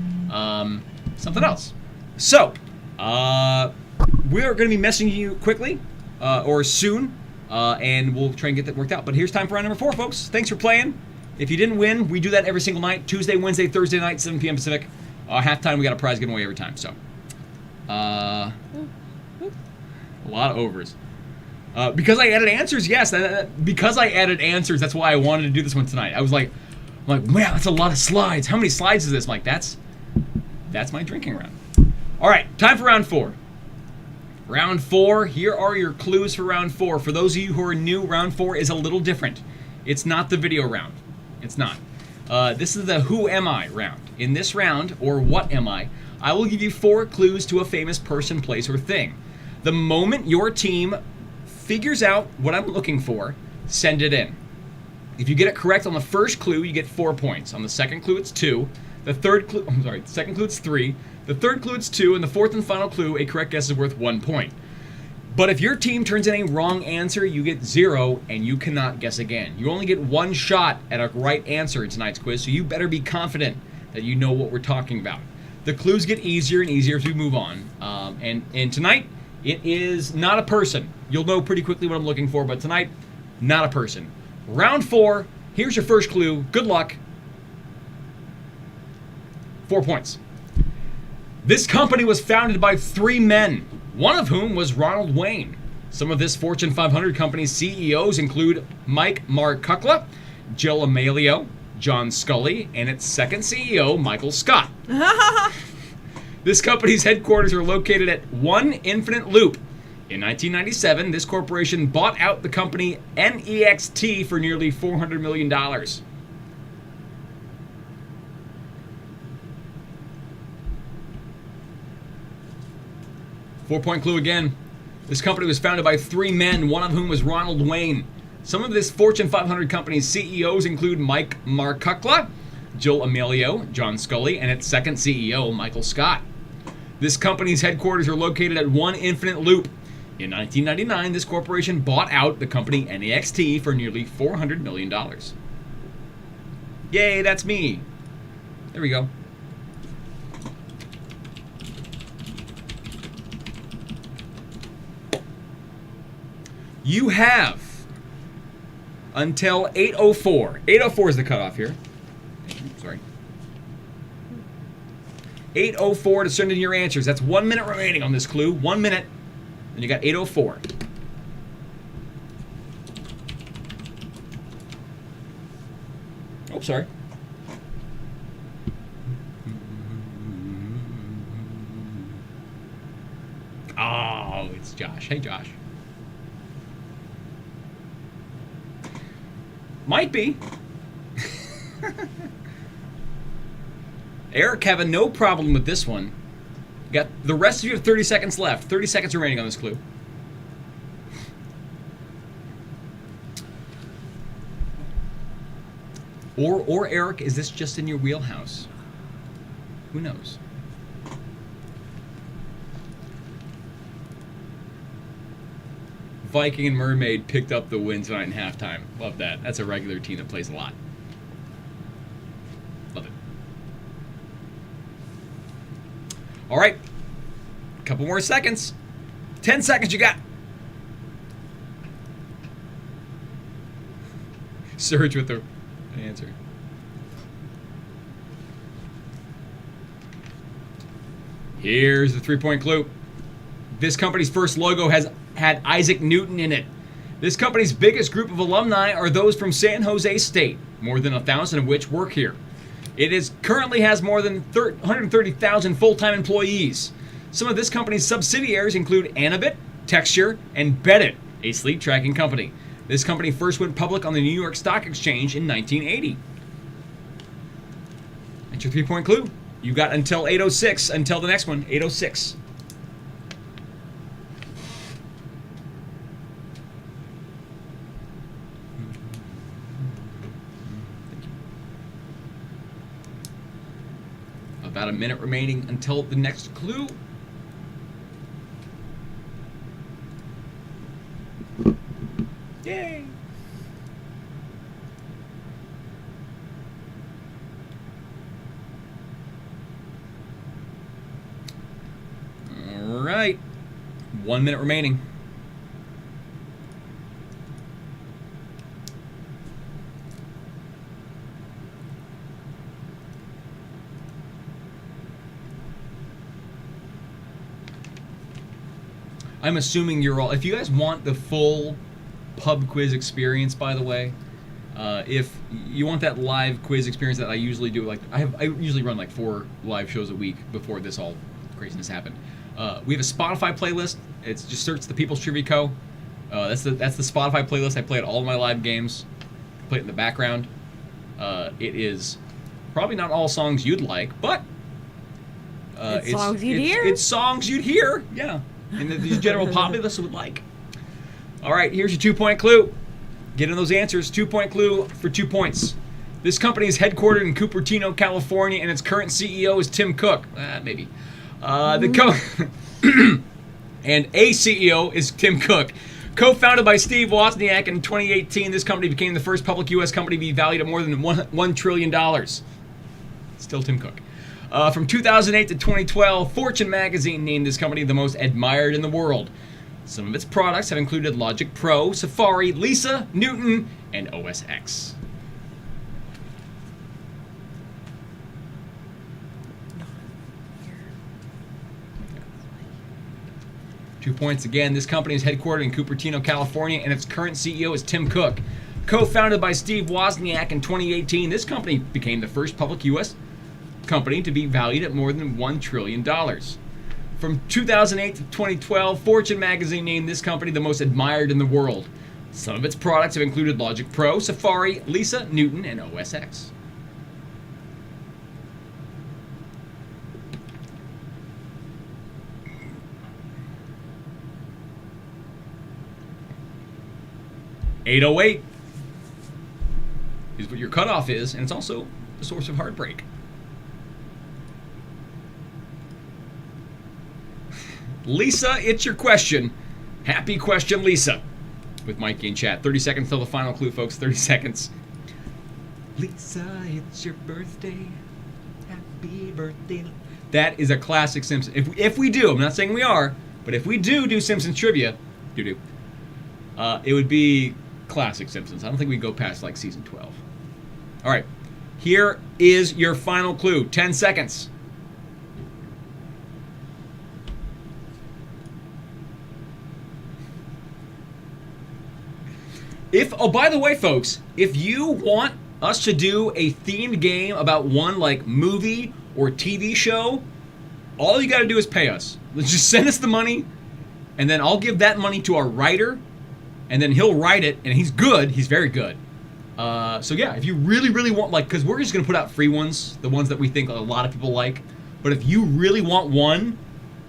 something else. So, we're going to be messaging you quickly, or soon, and we'll try and get that worked out. But here's time for round number 4, folks. Thanks for playing. If you didn't win, we do that every single night. Tuesday, Wednesday, Thursday night, 7 p.m. Pacific. Halftime, we got a prize giveaway every time. So, a lot of overs. Because I added answers, yes. Because I added answers, that's why I wanted to do this one tonight. I was like, man, that's a lot of slides. How many slides is this? I'm like, that's my drinking round. All right, time for round 4. Round 4, here are your clues for round 4. For those of you who are new, round 4 is a little different. It's not the video round. It's not. This is the Who Am I round. In this round, or What Am I will give you 4 clues to a famous person, place, or thing. The moment your team figures out what I'm looking for, send it in. If you get it correct on the first clue, you get 4 points. On the second clue, it's 2. The second clue, it's 3. The third clue, it's 2. And the fourth and final clue, a correct guess is worth 1 point. But if your team turns in a wrong answer, you get 0, and you cannot guess again. You only get 1 shot at a right answer in tonight's quiz, so you better be confident that you know what we're talking about. The clues get easier and easier as we move on. And tonight, it is not a person. You'll know pretty quickly what I'm looking for, but tonight, not a person. Round 4, here's your first clue. Good luck. 4 points. This company was founded by 3 men, one of whom was Ronald Wayne. Some of this Fortune 500 company's CEOs include Mike Markkula, Gil Amelio, John Scully, and its second CEO, Michael Scott. This company's headquarters are located at 1 Infinite Loop. In 1997, this corporation bought out the company NEXT for nearly $400 million. 4-point clue again. This company was founded by 3 men, one of whom was Ronald Wayne. Some of this Fortune 500 company's CEOs include Mike Markkula, Gil Amelio, John Scully, and its second CEO, Michael Scott. This company's headquarters are located at 1 Infinite Loop. In 1999, this corporation bought out the company NEXT for nearly $400 million. Yay, that's me. There we go. You have until 8:04. 8:04 is the cutoff here. Sorry. 8:04 to send in your answers. That's 1 minute remaining on this clue. 1 minute. And you got 8:04. Oh, sorry. Oh, it's Josh. Hey, Josh. Might be. Eric having no problem with this one. Got the rest of your 30 seconds left. 30 seconds remaining on this clue. Or Eric, is this just in your wheelhouse? Who knows? Viking and Mermaid picked up the win tonight in halftime. Love that. That's a regular team that plays a lot. Love it. All right. A couple more seconds. 10 seconds you got. Surge with the answer. Here's the 3-point clue. This company's first logo had Isaac Newton in it. This company's biggest group of alumni are those from San Jose State, more than 1,000 of which work here. It currently has more than 130,000 full-time employees. Some of this company's subsidiaries include Annabit, Texture, and Beddit, a sleep tracking company. This company first went public on the New York Stock Exchange in 1980. That's your 3-point clue. You got until 8:06, until the next one, 8:06. About a minute remaining until the next clue. Yay! All right. 1 minute remaining. I'm assuming you're all... If you guys want the full pub quiz experience, by the way, if you want that live quiz experience that I usually do, like I usually run like 4 live shows a week before this all craziness happened. We have a Spotify playlist. It's just search the People's Trivia Co. That's the Spotify playlist. I play it all of my live games. I play it in the background. It is probably not all songs you'd like, but it's songs you'd hear. It's songs you'd hear, yeah, and that these general populace would like. All right, here's your 2-point clue. Get in those answers. 2-point clue for 2 points. This company is headquartered in Cupertino, California, and its current CEO is Tim Cook. Maybe. And a CEO is Tim Cook. Co-founded by Steve Wozniak in 2018, this company became the first public U.S. company to be valued at more than $1 trillion. Still Tim Cook. From 2008 to 2012, Fortune magazine named this company the most admired in the world. Some of its products have included Logic Pro, Safari, Lisa, Newton, and OS X. Two points again. This company is headquartered in Cupertino, California, and its current CEO is Tim Cook. Co-founded by Steve Wozniak in 2018, this company became the first public U.S. company to be valued at more than $1 trillion. From 2008 to 2012, Fortune magazine named this company the most admired in the world. Some of its products have included Logic Pro, Safari, Lisa, Newton, and OS X. $808 is what your cutoff is, and it's also a source of heartbreak. Lisa, it's your question. Happy question, Lisa. With Mikey in chat. 30 seconds till the final clue, folks. 30 seconds. Lisa, it's your birthday. Happy birthday. That is a classic Simpsons. If we do, I'm not saying we are, but if we do Simpsons trivia, it would be classic Simpsons. I don't think we go past like season 12. All right. Here is your final clue. 10 seconds. By the way, folks, if you want us to do a themed game about one like movie or TV show, all you got to do is pay us. Let's just send us the money, and then I'll give that money to our writer, and then he'll write it, and he's good. He's very good. So yeah, if you really, really want, like, because we're just going to put out free ones, the ones that we think a lot of people like. But if you really want one,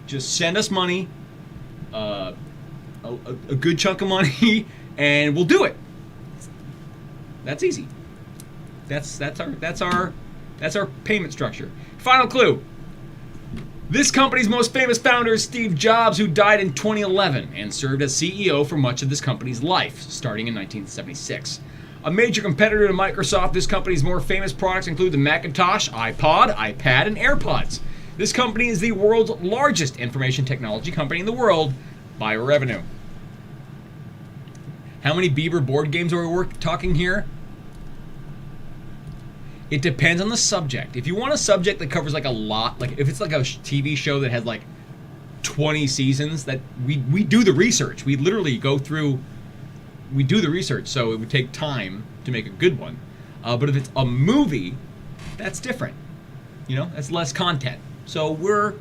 just send us money, a good chunk of money, and we'll do it. That's easy. That's our payment structure. Final clue. This company's most famous founder is Steve Jobs, who died in 2011 and served as CEO for much of this company's life, starting in 1976. A major competitor to Microsoft, this company's more famous products include the Macintosh, iPod, iPad, and AirPods. This company is the world's largest information technology company in the world by revenue. How many Bieber board games are we talking here? It depends on the subject. If you want a subject that covers like a lot, like if it's like a TV show that has like 20 seasons, that we do the research. We literally go through, we do the research, so it would take time to make a good one. But if it's a movie, that's different. You know, that's less content. So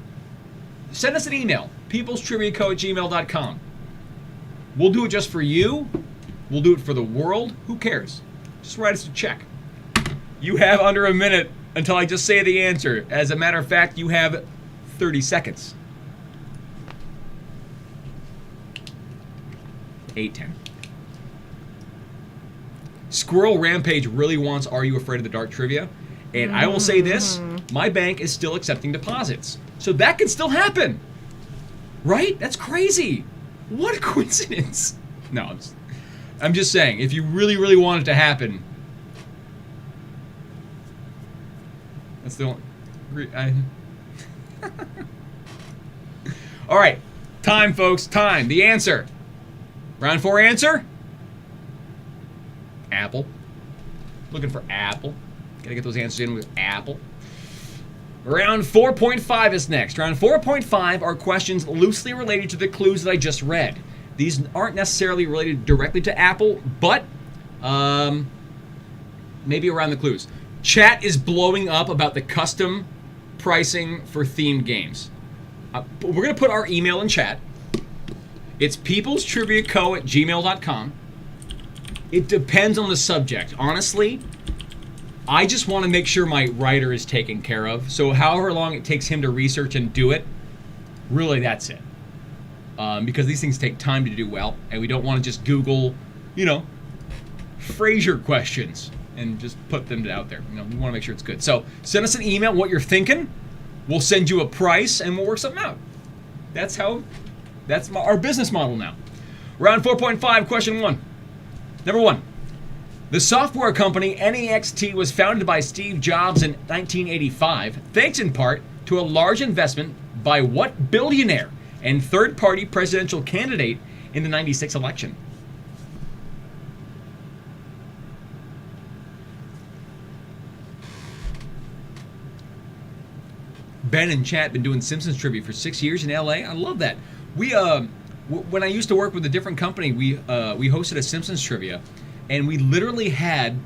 send us an email, peoplestriviaco@gmail.com. We'll do it just for you. We'll do it for the world. Who cares? Just write us a check. You have under a minute until I just say the answer. As a matter of fact, you have 30 seconds. 8:10. Squirrel Rampage really wants Are You Afraid of the Dark trivia? And I will say this, my bank is still accepting deposits. So that can still happen. Right? That's crazy. What a coincidence. No, I'm just saying, if you really, really want it to happen, that's the only... All right. Time, folks. Time. The answer. Round 4 answer? Apple. Looking for Apple. Gotta get those answers in with Apple. Round 4.5 is next. Round 4.5 are questions loosely related to the clues that I just read. These aren't necessarily related directly to Apple, but maybe around the clues. Chat is blowing up about the custom pricing for themed games. We're going to put our email in chat. It's peoplestriviaco@gmail.com. It depends on the subject. Honestly, I just want to make sure my writer is taken care of. So however long it takes him to research and do it, really that's it. Because these things take time to do well, and we don't want to just Google, Frasier questions and just put them out there. We want to make sure it's good. So send us an email, what you're thinking. We'll send you a price, and we'll work something out. That's our business model now. Round 4.5, question 1. Number 1. The software company NEXT was founded by Steve Jobs in 1985, thanks in part to a large investment by what billionaire and third-party presidential candidate in the 96 election? Ben and chat been doing Simpsons trivia for 6 years in LA. I love that. We when I used to work with a different company, we hosted a Simpsons trivia, and we literally had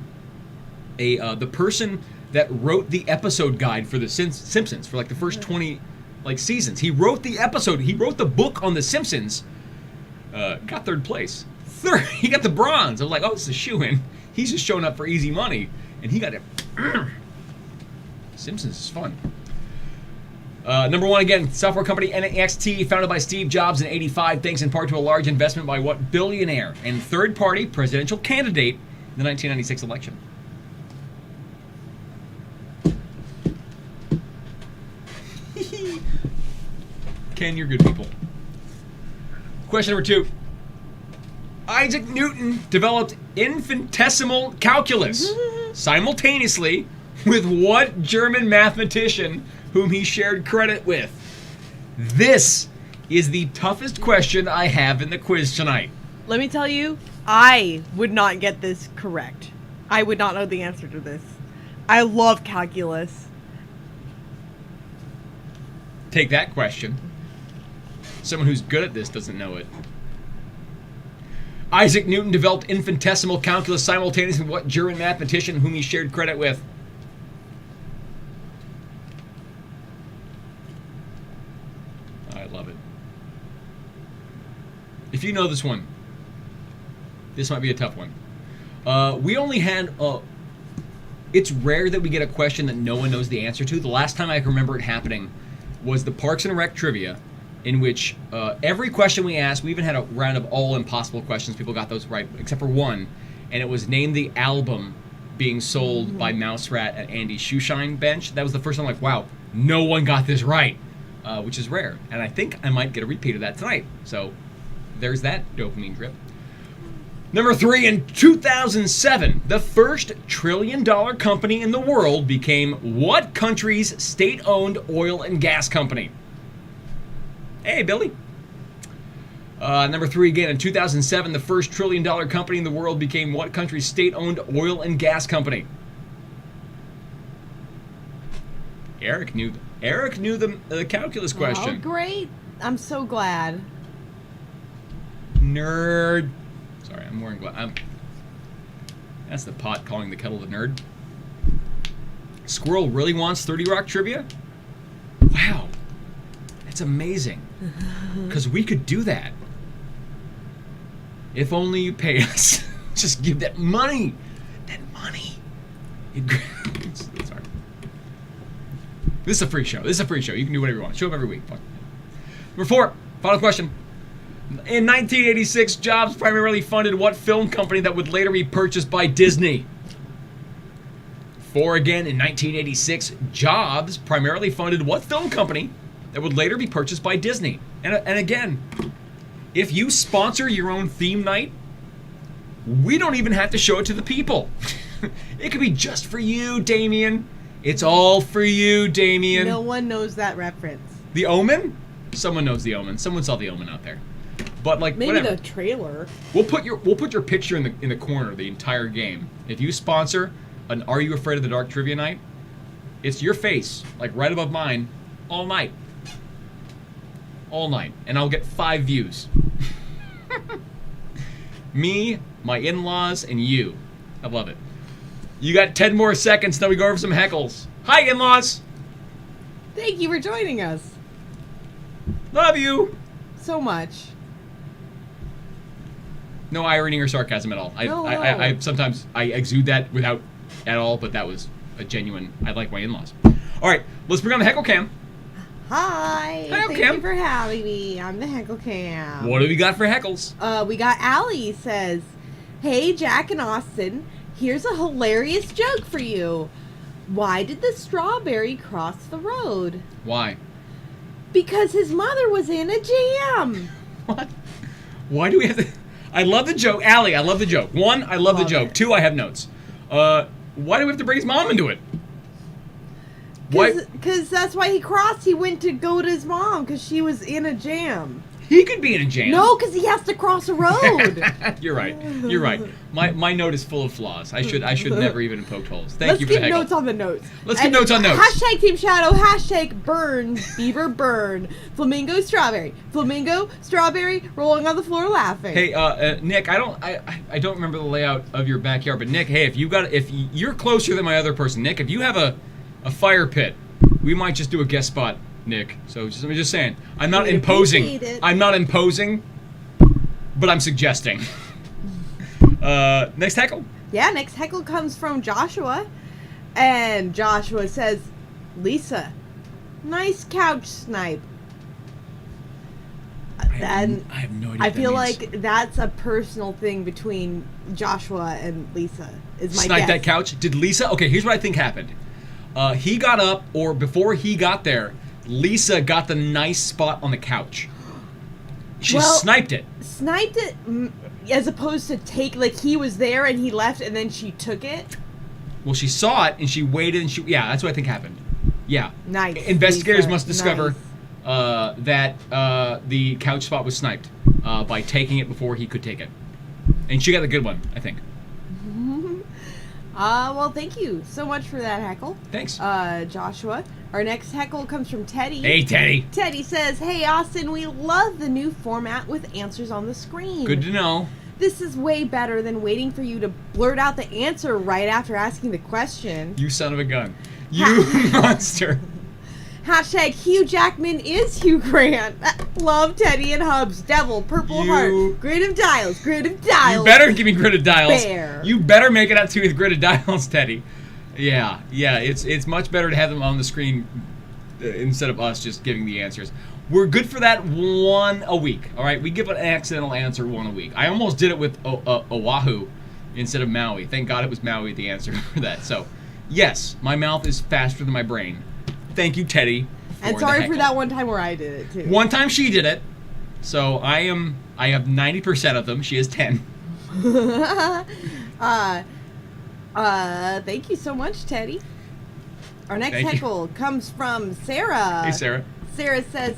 the person that wrote the episode guide for the Simpsons for like the first 20 seasons. He wrote the episode. He wrote the book on the Simpsons. Got third place. He got the bronze. I was like, oh, this is a shoo-in. He's just showing up for easy money, and he got it. Simpsons is fun. Number 1 again, software company NEXT, founded by Steve Jobs in 85, thanks in part to a large investment by what billionaire and third-party presidential candidate in the 1996 election? Ken, you're good people. Question number 2. Isaac Newton developed infinitesimal calculus simultaneously with what German mathematician whom he shared credit with? This is the toughest question I have in the quiz tonight. Let me tell you, I would not get this correct. I would not know the answer to this. I love calculus. Take that question. Someone who's good at this doesn't know it. Isaac Newton developed infinitesimal calculus simultaneously with what German mathematician whom he shared credit with? I love it. If you know this one, this might be a tough one. We only had... it's rare that we get a question that no one knows the answer to. The last time I can remember it happening was the Parks and Rec trivia, in which every question we asked, we even had a round of all impossible questions. People got those right, except for one, and it was name the album being sold by Mouse Rat at Andy's Shoeshine bench. That was the first time I'm like, wow, no one got this right, which is rare. And I think I might get a repeat of that tonight. So there's that dopamine drip. Number 3, in 2007, the first trillion-dollar company in the world became what country's state-owned oil and gas company? Hey, Billy. Number 3 again, in 2007, the first trillion-dollar company in the world became what country's state-owned oil and gas company? Eric knew the calculus question. Oh, great. I'm so glad. Nerd. Sorry, I'm wearing glasses. That's the pot calling the kettle the nerd. Squirrel really wants 30 Rock trivia? Wow. That's amazing. Because we could do that. If only you pay us. Just give that money. That money. Sorry. This is a free show. You can do whatever you want. Show up every week. Fuck. Number 4, final question. In 1986, Jobs primarily funded what film company that would later be purchased by Disney? 4 again, in 1986, Jobs primarily funded what film company that would later be purchased by Disney? And again, if you sponsor your own theme night, we don't even have to show it to the people. It could be just for you, Damien. It's all for you, Damien. No one knows that reference. The Omen? Someone knows The Omen. Someone saw The Omen out there. But like, maybe whatever. the trailer. We'll put your picture in the corner the entire game. If you sponsor an Are You Afraid of the Dark trivia night, It's your face, like right above mine, all night. All night. And I'll get 5 views. Me, my in-laws, and you. I love it. You got 10 more seconds, then we go over some heckles. Hi, in-laws. Thank you for joining us Love you. so much. No irony or sarcasm at all. No. I sometimes I exude that without at all, but that was a genuine. I like my in-laws. All right, let's bring on the heckle cam. Hi. Hi, Thank Cam. you for having me. I'm the Heckle Cam. What do we got for heckles? We got Allie says, "Hey, Jack and Austin, here's a hilarious joke for you. Why did the strawberry cross the road? Why? Because his mother was in a jam." What? Why do we have to? I love the joke, Allie. I love the joke. 1, I love the Love joke. it. 2, I have notes. Why do we have to bring his mom into it? Why? Because that's why he crossed. He went to go to his mom because she was in a jam. He could be in a jam. No, because he has to cross a road. You're right. You're right. My note is full of flaws. I should never even have poked holes. Thank Let's you for the keep heckle. notes on the notes. Let's keep notes on notes. Hashtag Team Shadow. Hashtag burn. Beaver burn. Flamingo strawberry. Flamingo strawberry rolling on the floor laughing. Hey, Nick, I don't remember the layout of your backyard, but Nick, hey, if you're closer than my other person, Nick, if you have a fire pit, we might just do a guest spot, Nick. So I'm just saying, I'm not We'd imposing. appreciate it. I'm not imposing, but I'm suggesting. Next heckle. Yeah, next heckle comes from Joshua. And Joshua says, "Lisa, nice couch snipe." I have no idea. I what feel that means. like that's a personal thing between Joshua and Lisa. Is my Snipe guess. that couch. Did Lisa? Okay, here's what I think happened. He got up, or before he got there, Lisa got the nice spot on the couch. She sniped it. Sniped it, as opposed to like he was there and he left and then she took it. Well, she saw it and she waited and yeah, that's what I think happened. Yeah. Nice. Investigators Lisa. must discover Nice. that the couch spot was sniped by taking it before he could take it. And she got the good one, I think. Well, thank you so much for that heckle. Thanks. Joshua. Our next heckle comes from Teddy. Hey, Teddy. Teddy says, "Hey, Austin, we love the new format with answers on the screen. Good to know. This is way better than waiting for you to blurt out the answer right after asking the question. You son of a gun. You monster. Hashtag Hugh Jackman is Hugh Grant. Love Teddy and Hubs. Devil, Purple Heart. Grid of Dials. Grid of Dials. You better give me gridded dials. Bear. You better make it out to me with gridded dials, Teddy. Yeah. It's much better to have them on the screen instead of us just giving the answers. We're good for that 1 a week. All right, we give an accidental answer 1 a week. I almost did it with Oahu instead of Maui. Thank God it was Maui the answer for that. So, yes, my mouth is faster than my brain. Thank you, Teddy. And sorry for that one time where I did it too. One time she did it. So I have 90% of them. She has 10. Thank you so much, Teddy. Our next Thank you. heckle comes from Sarah. Hey, Sarah. Sarah says,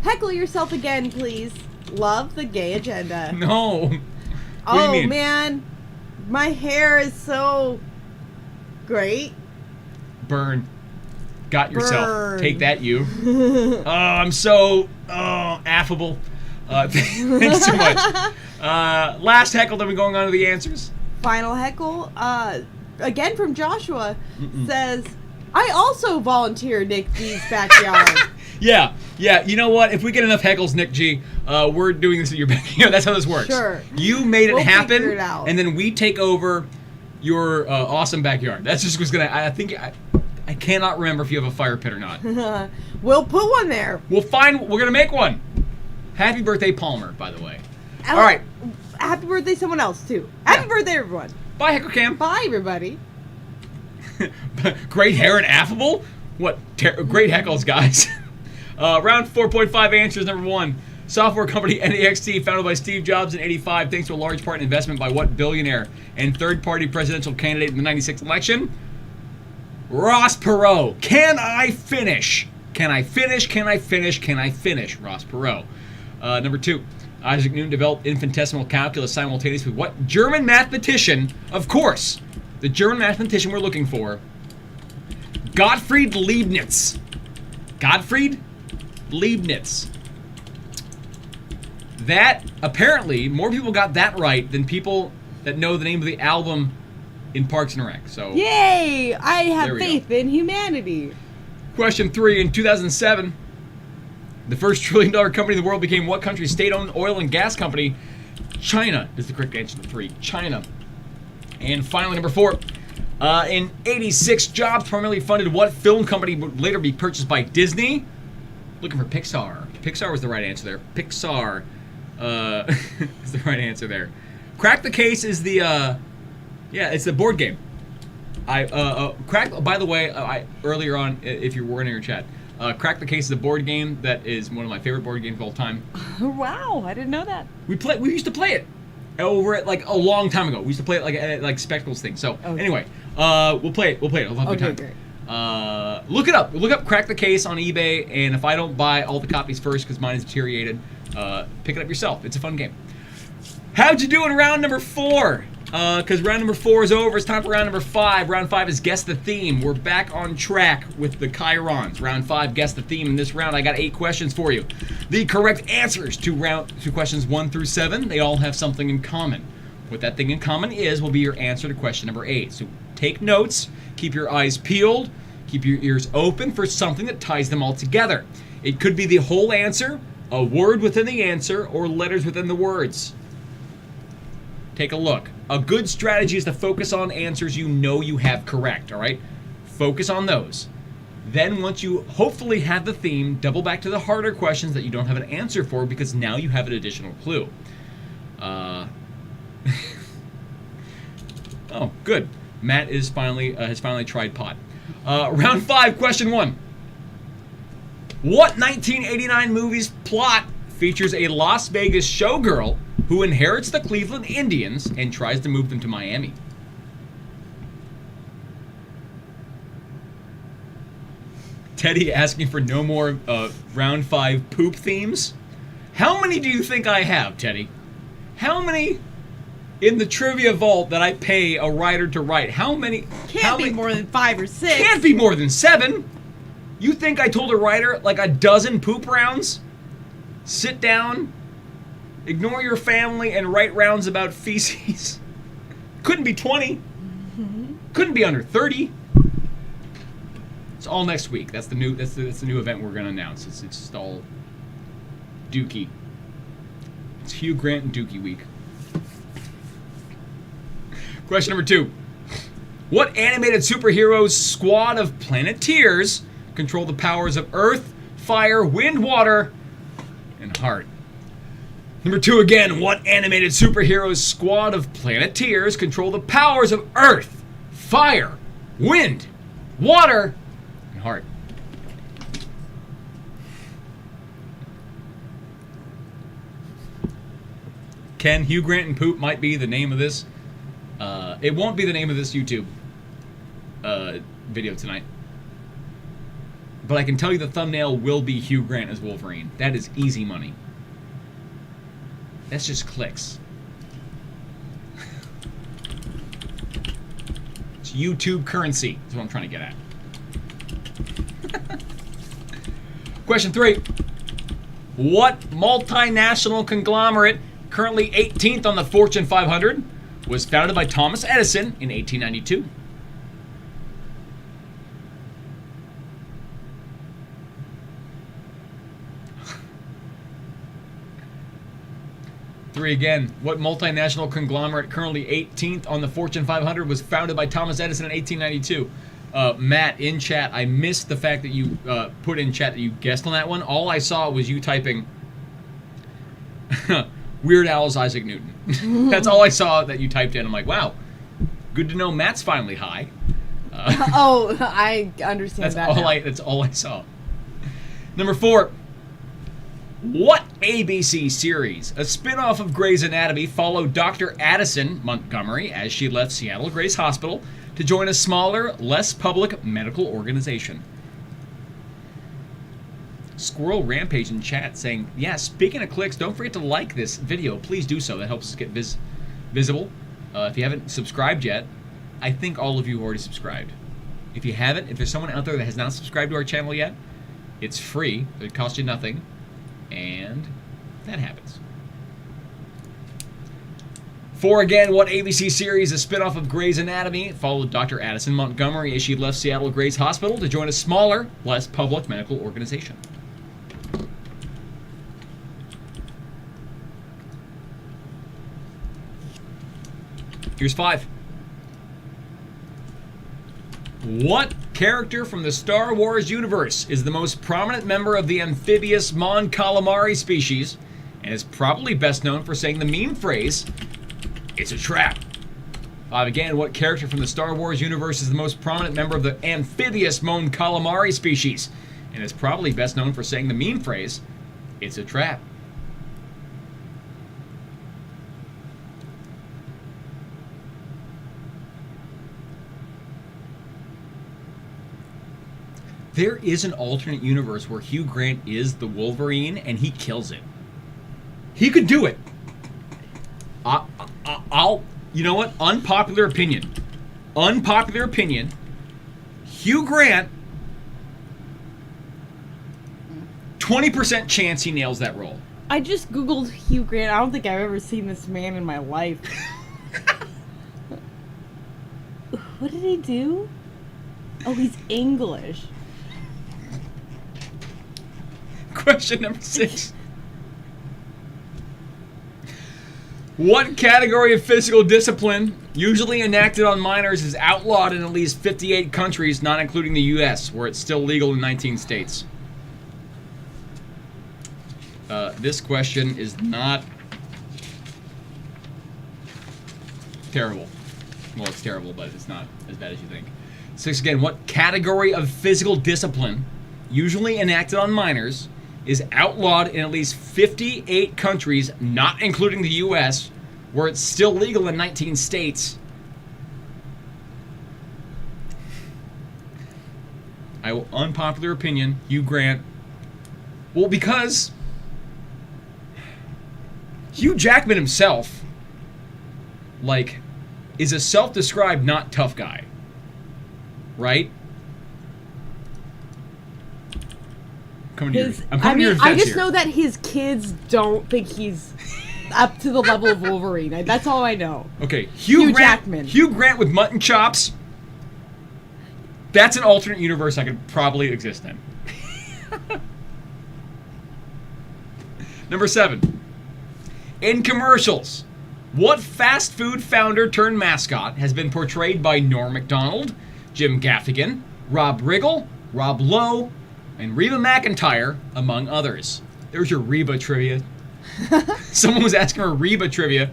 "Heckle yourself again, please. Love the gay agenda." No. What do you Oh mean? man, my hair is so great. Burn. Got yourself. Burn. Take that, you. Oh, I'm so affable. Thanks so much. Last heckle, then we're going on to the answers. Final heckle, again from Joshua, says, "I also volunteer Nick G's backyard." Yeah. You know what? If we get enough heckles, Nick G, we're doing this at your backyard. That's how this works. Sure. You made it We'll happen, figure it out. and then we take over your awesome backyard. That's just what's gonna. I think. I cannot remember if you have a fire pit or not. We'll put one there. We're gonna make one. Happy birthday, Palmer, by the way. All right. Happy birthday, someone else too. Happy birthday, everyone. Bye, Heckle Cam. Bye, everybody. Great hair and affable? What? Great heckles, guys. Round 4.5 answers. Number 1. Software company NEXT, founded by Steve Jobs in '85, thanks to a large part in investment by what billionaire and third-party presidential candidate in the '96 election? Ross Perot. Can I finish? Can I finish? Can I finish? Can I finish? Ross Perot. Number 2. Isaac Newton developed infinitesimal calculus simultaneously with what German mathematician? Of course, the German mathematician we're looking for Gottfried Leibniz. Gottfried Leibniz. That, apparently, more people got that right than people that know the name of the album in Parks and Rec. So, Yay! I There have we faith in humanity. question 3. In 2007, the first trillion-dollar company in the world became what country's state-owned oil and gas company? China is the correct answer to 3. China. And finally, number 4. In 86, Jobs primarily funded what film company would later be purchased by Disney? Looking for Pixar. Pixar was the right answer there. Pixar is the right answer there. Crack the Case is the, it's the board game. By the way, earlier on, if you were in your chat, Crack the Case is a board game that is one of my favorite board games of all time. Wow, I didn't know that. We used to play it over at like a long time ago. We used to play it like at like Spectacles thing. So anyway, we'll play it. We'll have a good time. Great. Look it up. Look up Crack the Case on eBay, and if I don't buy all the copies first because mine is deteriorated, pick it up yourself. It's a fun game. How'd you do in round number 4? Because round number 4 is over. It's time for round number 5. Round 5 is Guess the Theme. We're back on track with the Chirons. Round 5, Guess the Theme. In this round, I got 8 questions for you. The correct answers to questions 1 through 7, they all have something in common. What that thing in common is will be your answer to question number 8. So take notes, keep your eyes peeled, keep your ears open for something that ties them all together. It could be the whole answer, a word within the answer, or letters within the words. Take a look. A good strategy is to focus on answers you know you have correct, all right? Focus on those. Then once you hopefully have the theme, double back to the harder questions that you don't have an answer for because now you have an additional clue. Oh, good. Matt is has finally tried pot. Round 5, question 1. What 1989 movie's plot features a Las Vegas showgirl who inherits the Cleveland Indians and tries to move them to Miami? Teddy asking for no more round 5 poop themes. How many do you think I have, Teddy? How many in the trivia vault that I pay a writer to write? How many? Can't be more than 5 or 6. Can't be more than 7. You think I told a writer like a dozen poop rounds? Sit down, ignore your family, and write rounds about feces. Couldn't be 20. Couldn't be under 30. It's all next week. That's the new event we're gonna announce. It's just all Dookie. It's Hugh Grant and Dookie week. Question number 2. What animated superheroes squad of Planeteers control the powers of Earth, Fire, Wind, Water, and Heart? Number 2 again. What animated superheroes squad of Planeteers control the powers of Earth, Fire, Wind, Water, and Heart? Ken, Hugh Grant and Poop might be the name of this. It won't be the name of this YouTube video tonight. But I can tell you the thumbnail will be Hugh Grant as Wolverine. That is easy money. That's just clicks. It's YouTube currency. That's what I'm trying to get at. Question 3. What multinational conglomerate, currently 18th on the Fortune 500, was founded by Thomas Edison in 1892? Three again. What multinational conglomerate, currently 18th on the Fortune 500, was founded by Thomas Edison in 1892? Matt, in chat, I missed the fact that you put in chat that you guessed on that one. All I saw was you typing Weird Al's Isaac Newton. That's all I saw that you typed in. I'm like, wow, good to know Matt's finally high. I understand That's all I saw. Number 4. What ABC series, a spin-off of Grey's Anatomy, followed Dr. Addison Montgomery as she left Seattle Grace Hospital to join a smaller, less public medical organization? Squirrel Rampage in chat saying, yeah, speaking of clicks, don't forget to like this video. Please do so. That helps us get visible. If you haven't subscribed yet, I think all of you have already subscribed. If you haven't, if there's someone out there that has not subscribed to our channel yet, it's free. It costs you nothing. And that happens. 4 again, what ABC series, a spinoff of Grey's Anatomy, followed Dr. Addison Montgomery as she left Seattle Gray's Hospital to join a smaller, less public medical organization? Here's 5. What character from the Star Wars universe is the most prominent member of the amphibious Mon Calamari species and is probably best known for saying the meme phrase, "It's a trap"? 5 again, what character from the Star Wars universe is the most prominent member of the amphibious Mon Calamari species and is probably best known for saying the meme phrase, "It's a trap"? There is an alternate universe where Hugh Grant is the Wolverine and he kills it. He could do it. I'll, you know what? Unpopular opinion. Unpopular opinion. Hugh Grant, 20% chance he nails that role. I just Googled Hugh Grant. I don't think I've ever seen this man in my life. What did he do? Oh, he's English. Question number 6. What category of physical discipline, usually enacted on minors, is outlawed in at least 58 countries, not including the U.S., where it's still legal in 19 states? This question is not terrible. Well, it's terrible, but it's not as bad as you think. 6 again, what category of physical discipline, usually enacted on minors, is outlawed in at least 58 countries, not including the U.S., where it's still legal in 19 states? I will, unpopular opinion, Hugh Grant. Well, because Hugh Jackman himself, like, is a self-described not tough guy. Right? I'm coming to your defense I just here. know that his kids don't think he's up to the level of Wolverine. That's all I know. Okay, Hugh Jackman. Hugh Grant with mutton chops. That's an alternate universe I could probably exist in. Number 7. In commercials, what fast food founder turned mascot has been portrayed by Norm Macdonald, Jim Gaffigan, Rob Riggle, Rob Lowe, and Reba McEntire, among others? There's your Reba trivia. Someone was asking for Reba trivia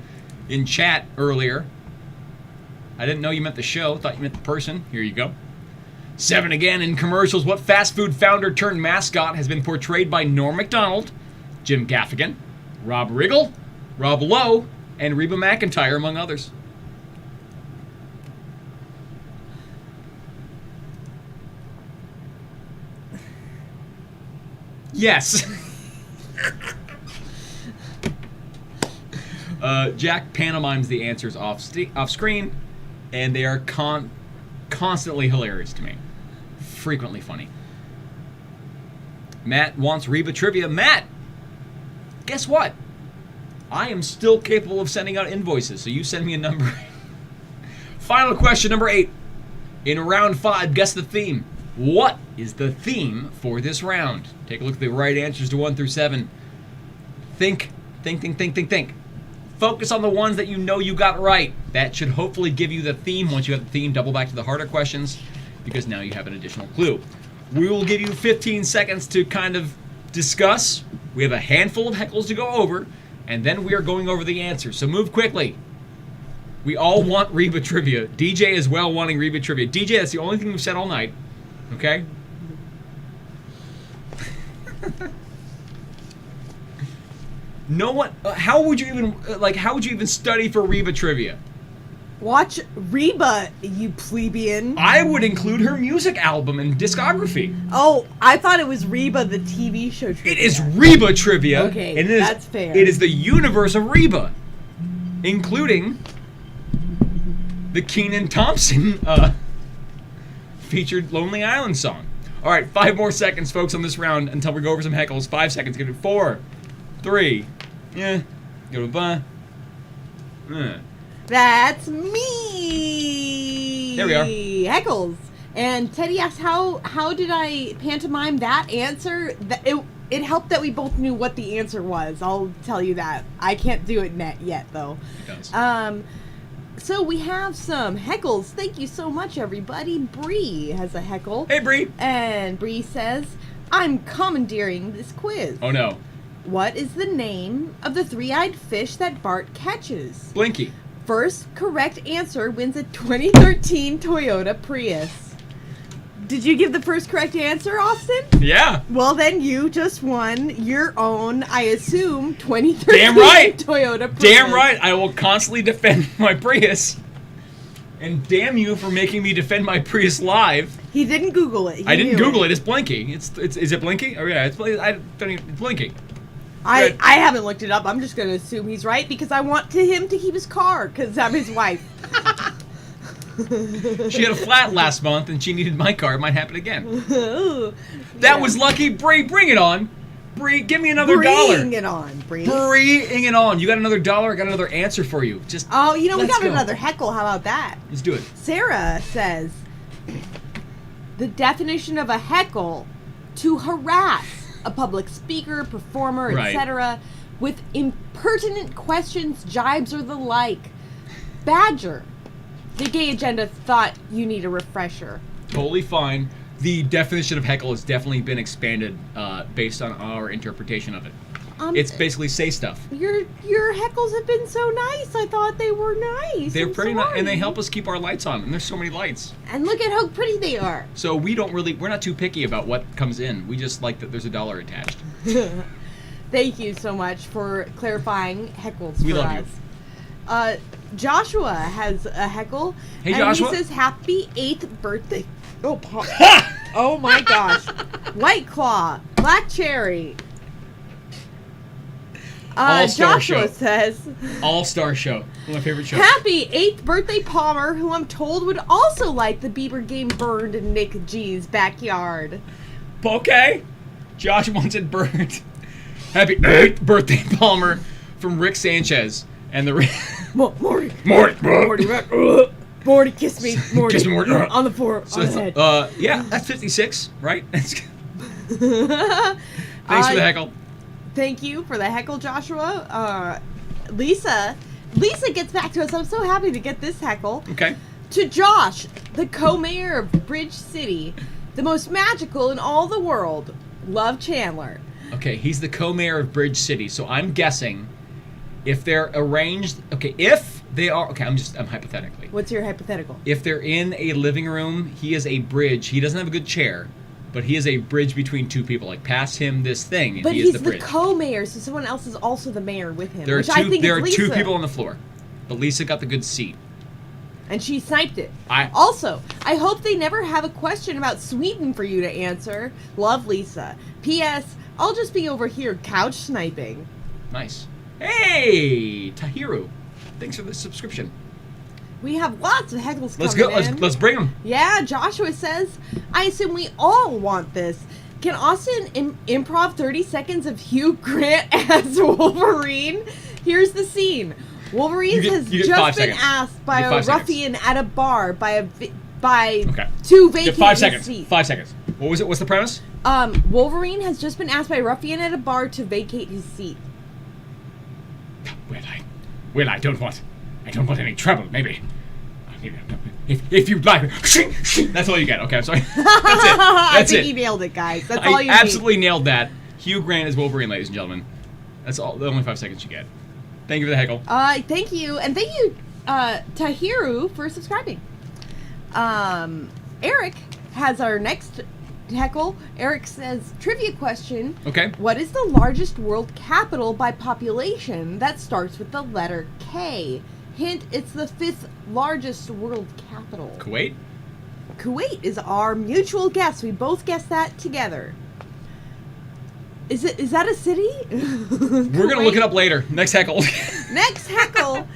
in chat earlier. I didn't know you meant the show. Thought you meant the person. Here you go. 7 again, in commercials, what fast food founder turned mascot has been portrayed by Norm Macdonald, Jim Gaffigan, Rob Riggle, Rob Lowe, and Reba McEntire, among others? Yes. Jack pantomimes the answers off screen, and they are constantly hilarious to me. Frequently funny. Matt wants Reba trivia. Matt, guess what? I am still capable of sending out invoices, so you send me a number. Final question, number 8. In round 5, guess the theme. What is the theme for this round? Take a look at the right answers to 1 through 7. Think. Focus on the ones that you know you got right. That should hopefully give you the theme. Once you have the theme, double back to the harder questions, because now you have an additional clue. We will give you 15 seconds to kind of discuss. We have a handful of heckles to go over, and then we are going over the answers. So move quickly. We all want Reba trivia. DJ as well wanting Reba trivia. DJ, that's the only thing we've said all night. Okay? No one. How would you even study for Reba trivia? Watch Reba, you plebeian. I would include her music album and discography. Oh, I thought it was Reba, the TV show trivia. It is Reba trivia. Okay, and that's fair. It is the universe of Reba, including the Kenan Thompson featured Lonely Island song. All right, 5 more seconds, folks, on this round until we go over some heckles. 5 seconds. Get it. 4, 3, yeah, go to That's me. There we are. Heckles. And Teddy asks, how did I pantomime that answer? It helped that we both knew what the answer was. I'll tell you that. I can't do it yet, though. It does. So we have some heckles. Thank you so much, everybody. Bree has a heckle. Hey, Bree. And Bree says, I'm commandeering this quiz. Oh, no. What is the name of the three-eyed fish that Bart catches? Blinky. First correct answer wins a 2013 Toyota Prius. Did you give the first correct answer, Austin? Yeah. Well, then you just won your own, I assume, 2013 Damn right. Toyota Prius. Damn right. I will constantly defend my Prius. And damn you for making me defend my Prius live. He didn't Google it. I didn't Google it. It's Blinky. Is it Blinky? Oh yeah, it's Blinky. I haven't looked it up. I'm just going to assume he's right because I want him to keep his car because I'm his wife. She had a flat last month and she needed my car. It might happen again. Ooh, That yeah. was lucky. Bree, bring it on. Bree, give me another dollar. Bring it on, Bree. Bring it on. You got another dollar. I got another answer for you. Just Oh, we let's got go. another heckle. How about that? Let's do it. Sarah says, the definition of a heckle, to harass a public speaker, performer, Right. etc., with impertinent questions, jibes, or the like. Badger. The gay agenda thought you need a refresher. Totally fine. The definition of heckle has definitely been expanded based on our interpretation of it. It's basically say stuff. Your heckles have been so nice. I thought they were nice. They're I'm pretty nice, and they sorry. help us keep our lights on. And there's so many lights. And look at how pretty they are. So we're not too picky about what comes in. We just like that there's a dollar attached. Thank you so much for clarifying heckles We for love you. us. Joshua has a heckle. Hey, and Joshua. he says, happy 8th birthday. Oh, oh my gosh. White Claw, Black Cherry. All-Star Joshua Show. says, All-Star Show. One of my favorite shows. happy 8th birthday Palmer, who I'm told would also like the Bieber game burned in Nick G's backyard. Okay. Josh wants it burned. Happy 8th birthday, Palmer, from Rick Sanchez. And the Morty. Morty. Morty, kiss me. Morty. Kiss me, Morty. On the floor. So on the head. yeah, that's 56, right? Thanks for Uh, the heckle. Thank you for the heckle, Joshua. Lisa gets back to us. I'm so happy to get this heckle. Okay. To Josh, the co-mayor of Bridge City, the most magical in all the world. Love, Chandler. Okay, he's the co-mayor of Bridge City, so I'm guessing if they're arranged. Okay, if they are. Okay, I'm hypothetically. What's your hypothetical? If they're in a living room, he is a bridge. He doesn't have a good chair, but he is a bridge between two people. Like, pass him this thing, and But he is he's the the bridge. co-mayor, so someone else is also the mayor with him. There are which I think There is are Lisa. two people on the floor, but Lisa got the good seat. And she sniped it. I Also, I hope they never have a question about Sweden for you to answer. Love, Lisa. P.S. I'll just be over here couch sniping. nice. Hey, Tahiru, thanks for the subscription. We have lots of heckles Let's coming go. in. Let's bring them. Yeah, Joshua says, I assume we all want this. Can Austin improv 30 seconds of Hugh Grant as Wolverine? Here's the scene. Wolverine has you get just 5 been seconds. asked by You get a 5 seconds. ruffian at a bar by Okay. two vacant Get 5 seconds. seats. 5 seconds. What was it? What's the premise? Wolverine has just been asked by a ruffian at a bar to vacate his seat. Well, I don't want any trouble. Maybe. If you'd like. That's all you get. Okay, I'm sorry. That's it. I That's think it. you nailed it, guys. That's all I you absolutely nailed that. Hugh Grant is Wolverine, ladies and gentlemen. That's all. The only 5 seconds you get. Thank you for the heckle. Thank you, and thank you, Tahiru, for subscribing. Eric has our next heckle. Eric says, trivia question. Okay. What is the largest world capital by population that starts with the letter K? Hint, it's the 5th largest world capital. Kuwait? Kuwait is our mutual guess. We both guessed that together. Is that a city? We're gonna look it up later. Next heckle. Next heckle.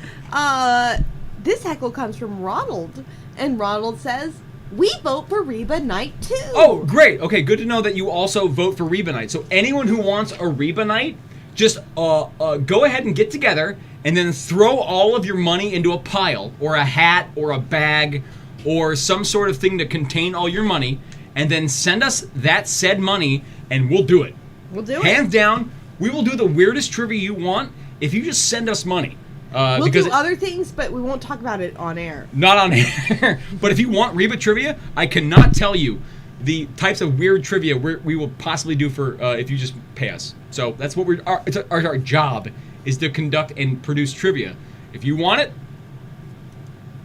This heckle comes from Ronald, and Ronald says, We vote for Reba Night too. Oh, great. Okay, good to know that you also vote for Reba Night. So anyone who wants a Reba Night, just go ahead and get together and then throw all of your money into a pile or a hat or a bag or some sort of thing to contain all your money, and then send us that said money and we'll do it. We'll do it. Hands down, we will do the weirdest trivia you want if you just send us money. We'll do other things, but we won't talk about it on air. Not on air. But if you want Reba trivia, I cannot tell you the types of weird trivia we will possibly do for if you just pay us. So that's what our job is, to conduct and produce trivia. If you want it,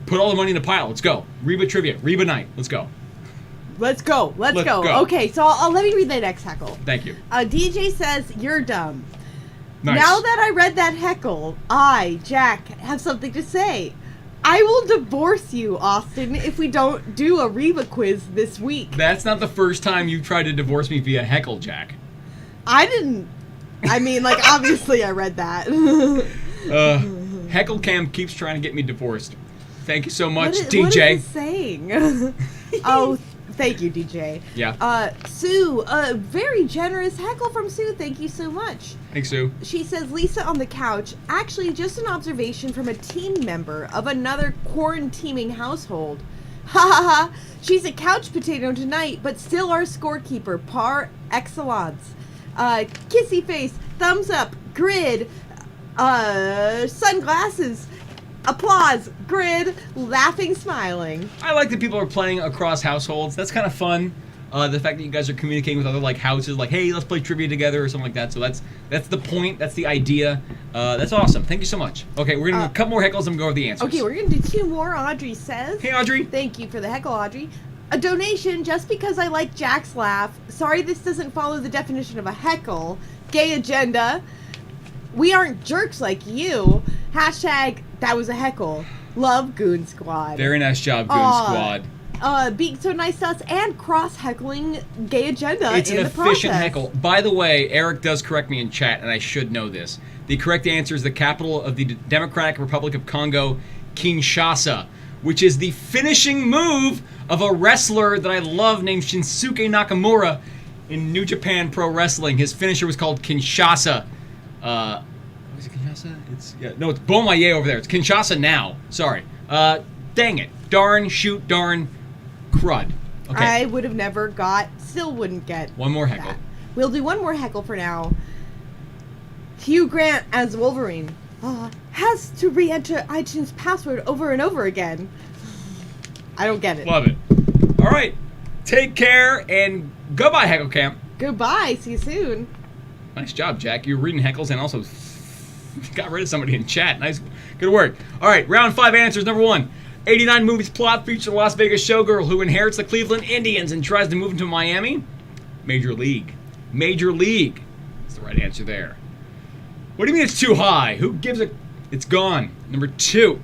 put all the money in a pile. Let's go. Reba trivia. Reba Night. Let's go. Let's go. Let's go. Okay, so I'll let me read the next heckle. Thank you. DJ says, you're dumb. Nice. Now that I read that heckle, I, Jack, have something to say. I will divorce you, Austin, if we don't do a Reba quiz this week. That's not the first time you tried to divorce me via heckle, Jack. I didn't. I mean, like, obviously I read that. Heckle Cam keeps trying to get me divorced. Thank you so much, DJ. What is he saying? Oh, thank you, DJ. Yeah. Sue, a very generous heckle from Sue. Thank you so much. Thanks, Sue. She says, Lisa on the couch, actually just an observation from a team member of another quarantining household. Ha ha ha. She's a couch potato tonight, but still our scorekeeper, par excellence. Kissy face, thumbs up, grid, sunglasses, applause, grid, laughing, smiling. I like that people are playing across households. That's kind of fun. The fact that you guys are communicating with other houses, like, hey, let's play trivia together or something like that. So that's the point. That's the idea. That's awesome. Thank you so much. Okay, we're gonna do a couple more heckles and go over the answers. Okay, we're gonna do 2 more. Audrey says. Hey, Audrey. Thank you for the heckle, Audrey. A donation just because I like Jack's laugh. Sorry, this doesn't follow the definition of a heckle. Gay agenda. We aren't jerks like you. Hashtag that was a heckle. Love Goon Squad. Very nice job, Goon Squad. Being so nice to us and cross-heckling gay agenda it's in an the efficient process. heckle. By the way, Eric does correct me in chat, and I should know this. The correct answer is the capital of the Democratic Republic of Congo, Kinshasa, which is the finishing move of a wrestler that I love named Shinsuke Nakamura in New Japan Pro Wrestling. His finisher was called Kinshasa. Was it Kinshasa? No, it's Bomaye over there. It's Kinshasa now. Sorry. Dang it. Darn, shoot, darn, crud. Okay. I would have never still wouldn't get One more heckle. that. We'll do one more heckle for now. Hugh Grant as Wolverine has to re-enter iTunes password over and over again. I don't get it. Love it. All right. Take care and goodbye, Heckle Camp. Goodbye. See you soon. Nice job, Jack. You're reading heckles and also got rid of somebody in chat. Nice. Good work. All right. Round 5 answers. Number 1. 89 movies plot features a Las Vegas showgirl who inherits the Cleveland Indians and tries to move into Miami. Major League. Major League. That's the right answer there. What do you mean it's too high? Who gives a... It's gone. Number 2.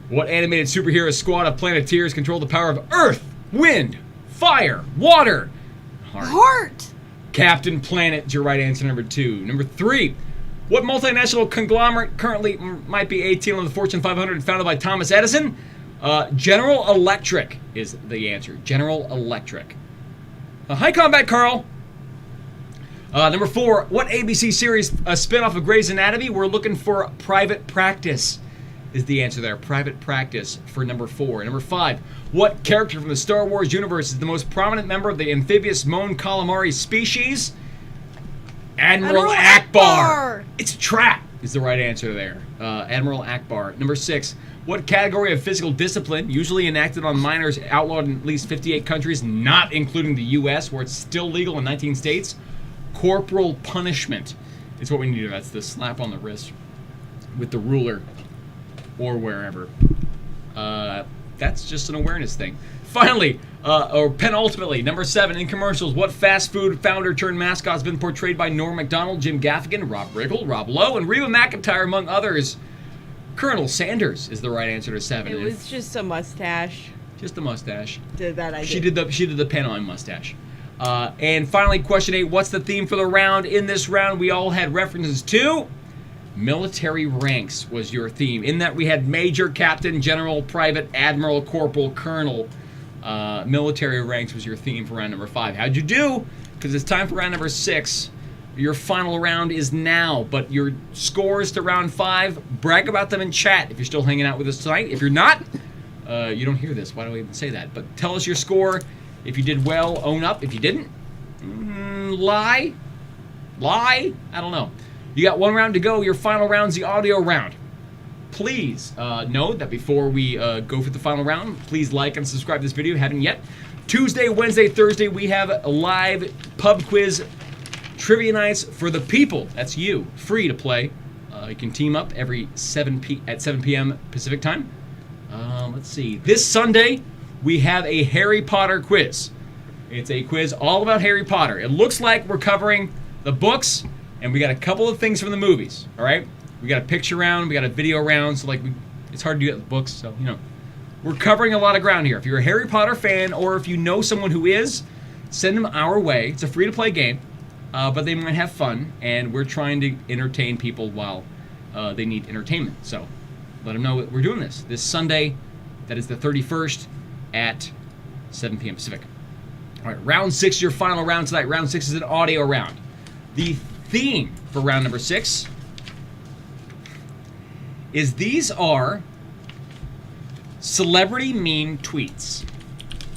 What animated superhero squad of Planeteers control the power of Earth, Wind, Fire, Water? Heart. Captain Planet is your right answer, number 2. Number 3. What multinational conglomerate currently might be 18 on the Fortune 500 founded by Thomas Edison? General Electric is the answer. General Electric. Hi, Combat Carl. Number 4. What ABC series, a spinoff of Grey's Anatomy? We're looking for Private Practice is the answer there. Private Practice for number 4. Number 5. What character from the Star Wars universe is the most prominent member of the amphibious Mon calamari species? Admiral Akbar. It's a trap is the right answer there. Admiral Akbar. Number 6. What category of physical discipline, usually enacted on minors outlawed in at least 58 countries, not including the U.S., where it's still legal in 19 states? Corporal punishment is what we need. That's the slap on the wrist with the ruler or wherever. That's just an awareness thing. Finally, or penultimately, number 7, in commercials, what fast food founder turned mascot has been portrayed by Norm Macdonald, Jim Gaffigan, Rob Riggle, Rob Lowe, and Reba McEntire, among others? Colonel Sanders is the right answer to 7. It was just a mustache. Just a mustache. Did that I She did the pen on mustache. And finally, question 8, what's the theme for the round? In this round, we all had references to military ranks was your theme. In that we had major, captain, general, private, admiral, corporal, colonel. Military ranks was your theme for round number 5. How'd you do? Because it's time for round number 6. Your final round is now, but your scores to round 5, brag about them in chat if you're still hanging out with us tonight. If you're not, you don't hear this. Why do I even say that? But tell us your score. If you did well, own up. If you didn't, lie. I don't know. You got 1 round to go. Your final round's the audio round. Please note that before we go for the final round, please like and subscribe to this video if you haven't yet. Tuesday, Wednesday, Thursday, we have a live pub quiz trivia nights for the people. That's you. Free to play. You can team up every 7 p.m. Pacific time. Let's see. This Sunday, we have a Harry Potter quiz. It's a quiz all about Harry Potter. It looks like we're covering the books, and we got a couple of things from the movies, all right? We got a picture round, we got a video round, so it's hard to do that with books, so, we're covering a lot of ground here. If you're a Harry Potter fan, or if you know someone who is, send them our way. It's a free-to-play game, but they might have fun, and we're trying to entertain people while they need entertainment. So let them know that we're doing this Sunday. That is the 31st at 7 p.m. Pacific. All right, round 6, your final round tonight. Round 6 is an audio round. The theme for round number 6 is these are celebrity meme tweets.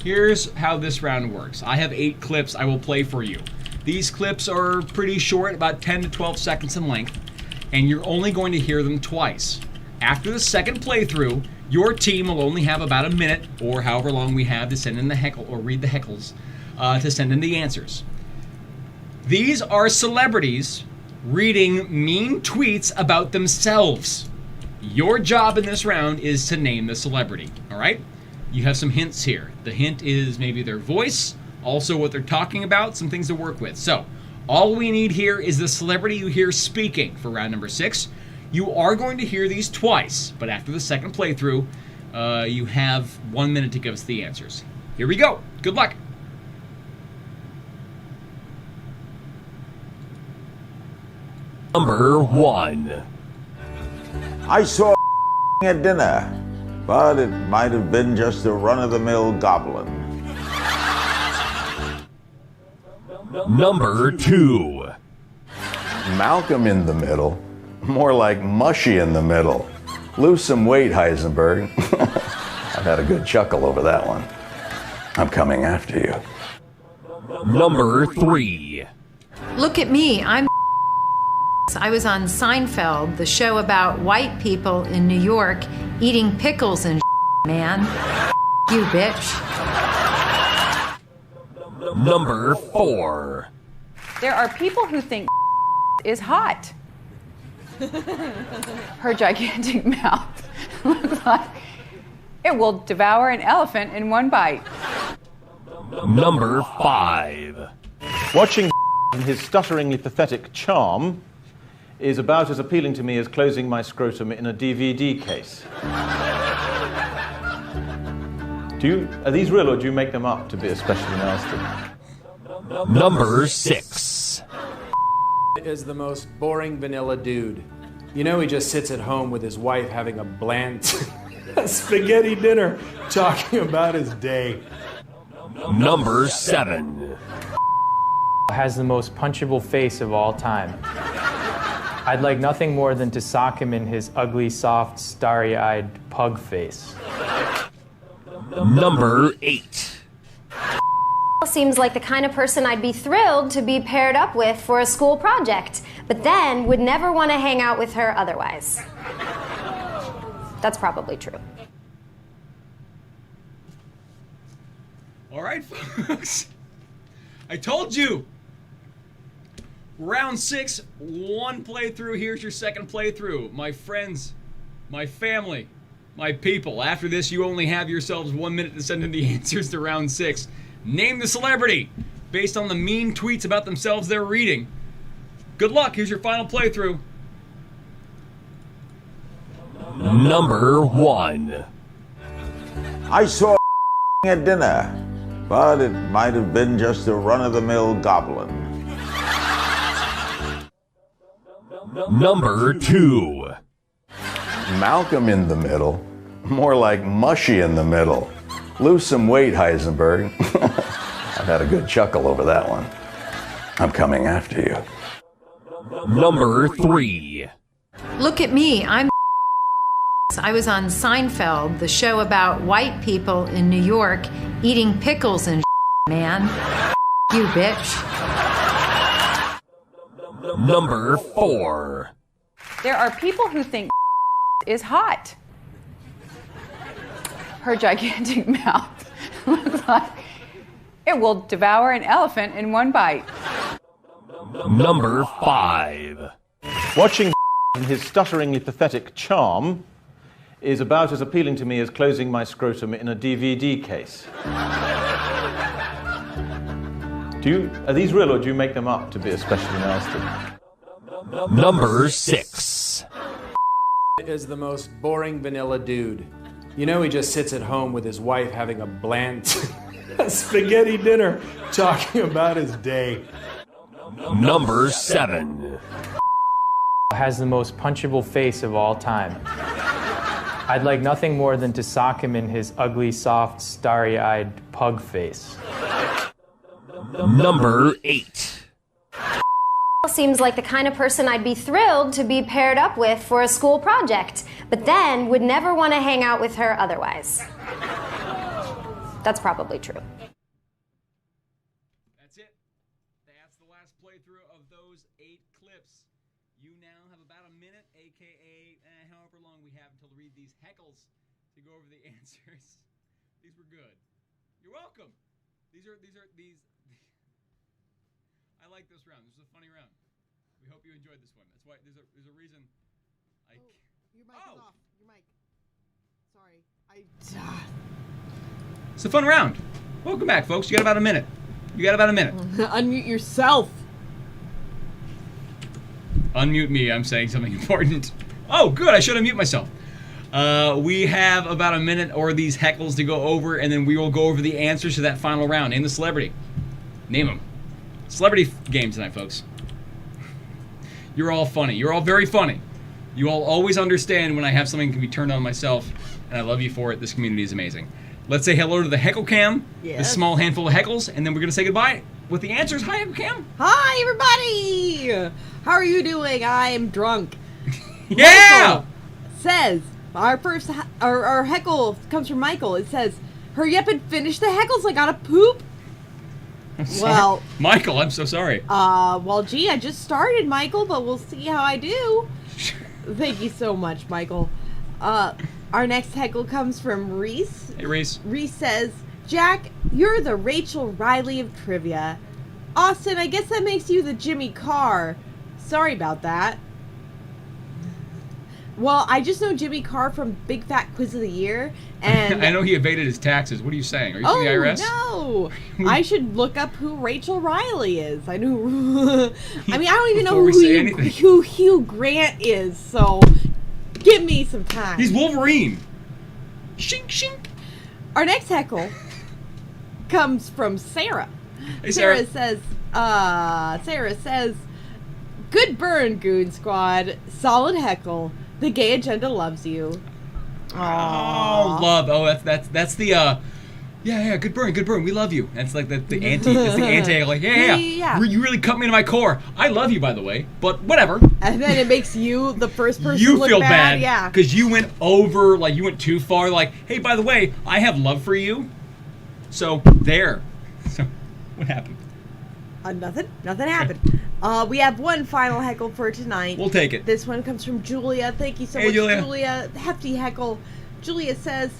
Here's how this round works. I have 8 clips I will play for you. These clips are pretty short, about 10 to 12 seconds in length, and you're only going to hear them twice. After the second playthrough, your team will only have about a minute, or however long we have to send in the heckle or read the heckles, to send in the answers. These are celebrities reading mean tweets about themselves. Your job in this round is to name the celebrity, all right? You have some hints here. The hint is maybe their voice, also what they're talking about, some things to work with. So, all we need here is the celebrity you hear speaking for round number 6. You are going to hear these twice, but after the second playthrough, you have 1 minute to give us the answers. Here we go. Good luck. Number 1. I saw at dinner, but it might have been just a run-of-the-mill goblin. Number 2. Malcolm in the middle. More like mushy in the middle. Lose some weight, Heisenberg. I've had a good chuckle over that one. I'm coming after you. Number 3. Look at me, I was on Seinfeld, the show about white people in New York eating pickles and man. You bitch. Number 4. There are people who think is hot. Her gigantic mouth looks like it will devour an elephant in one bite. Number 5. Watching his stutteringly pathetic charm is about as appealing to me as closing my scrotum in a DVD case. Are these real, or do you make them up to be especially nasty? Number 6. Is the most boring vanilla dude. He just sits at home with his wife having a bland spaghetti dinner, talking about his day. Number 7. Has the most punchable face of all time. I'd like nothing more than to sock him in his ugly, soft, starry-eyed pug face. Number 8. Seems like the kind of person I'd be thrilled to be paired up with for a school project, but then would never want to hang out with her otherwise. That's probably true. All right, folks. I told you. Round 6, 1 playthrough. Here's your second playthrough. My friends, my family, my people. After this, you only have yourselves 1 minute to send in the answers to round 6. Name the celebrity based on the mean tweets about themselves they're reading. Good luck. Here's your final playthrough. Number 1. I saw at dinner, but it might have been just a run-of-the-mill goblin. Number 2. Malcolm in the middle. More like mushy in the middle. Lose some weight, Heisenberg. I've had a good chuckle over that one. I'm coming after you. Number 3. Look at me, I'm I was on Seinfeld, the show about white people in New York eating pickles and man. You bitch. Number 4. There are people who think is hot. Her gigantic mouth looks like it will devour an elephant in one bite. Number 5. Watching his stutteringly pathetic charm is about as appealing to me as closing my scrotum in a DVD case. Are these real, or do you make them up to be especially nasty? Number 6. Is the most boring vanilla dude. You know, he just sits at home with his wife having a bland spaghetti dinner, talking about his day. Number 7. Has the most punchable face of all time. I'd like nothing more than to sock him in his ugly, soft, starry-eyed pug face. Number 8. Seems like the kind of person I'd be thrilled to be paired up with for a school project, but then would never want to hang out with her otherwise. That's probably true. That's it. That's the last playthrough of those 8 clips. You now have about a minute, aka however long we have until to read these heckles to go over the answers. These were good. You're welcome. These. I like this round. This was a funny round. We hope you enjoyed this one. That's why there's a reason. Your mic is off. Your mic. Sorry. It's a fun round. Welcome back, folks. You got about a minute. Unmute yourself. Unmute me. I'm saying something important. Oh, good. I should unmute myself. We have about a minute or these heckles to go over, and then we will go over the answers to that final round. Name the celebrity. Name them. Celebrity game tonight, folks. You're all funny. You're all very funny. You all always understand when I have something that can be turned on myself, and I love you for it. This community is amazing. Let's say hello to the Heckle Cam, this small handful of heckles, and then we're going to say goodbye with the answers. Hi, Heckle Cam. Hi, everybody. How are you doing? I am drunk. Yeah! Michael says, our heckle comes from Michael. It says, hurry up and finish the heckles. I gotta poop. Well, Michael, I'm so sorry. Well, gee, I just started, Michael, but we'll see how I do. Thank you so much, Michael. Our next heckle comes from Reese. Hey, Reese. Reese says, Jack, you're the Rachel Riley of trivia. Austin, I guess that makes you the Jimmy Carr. Sorry about that. Well, I just know Jimmy Carr from Big Fat Quiz of the Year, and I know he evaded his taxes. What are you saying? Are you from the IRS? Oh, no. I should look up who Rachel Riley is. I knew. I mean, I don't even know who Hugh Grant is, so give me some time. He's Wolverine. Shink, shink. Our next heckle comes from Sarah. Hey, Sarah. Sarah says, good burn, Goon Squad. Solid heckle. The gay agenda loves you. Aww. Oh, love. Oh, that's the yeah, good burn. We love you. That's like the anti. It's the anti. Like yeah. You really cut me to my core. I love you, by the way, but whatever. And then it makes you the first person. You look feel bad, bad, because you went over. Like you went too far. Like, hey, by the way, I have love for you. So there. So what happened? Nothing happened. We have one final heckle for tonight. We'll take it. This one comes from Julia. Thank you so much, Julia. Hefty heckle. Julia says,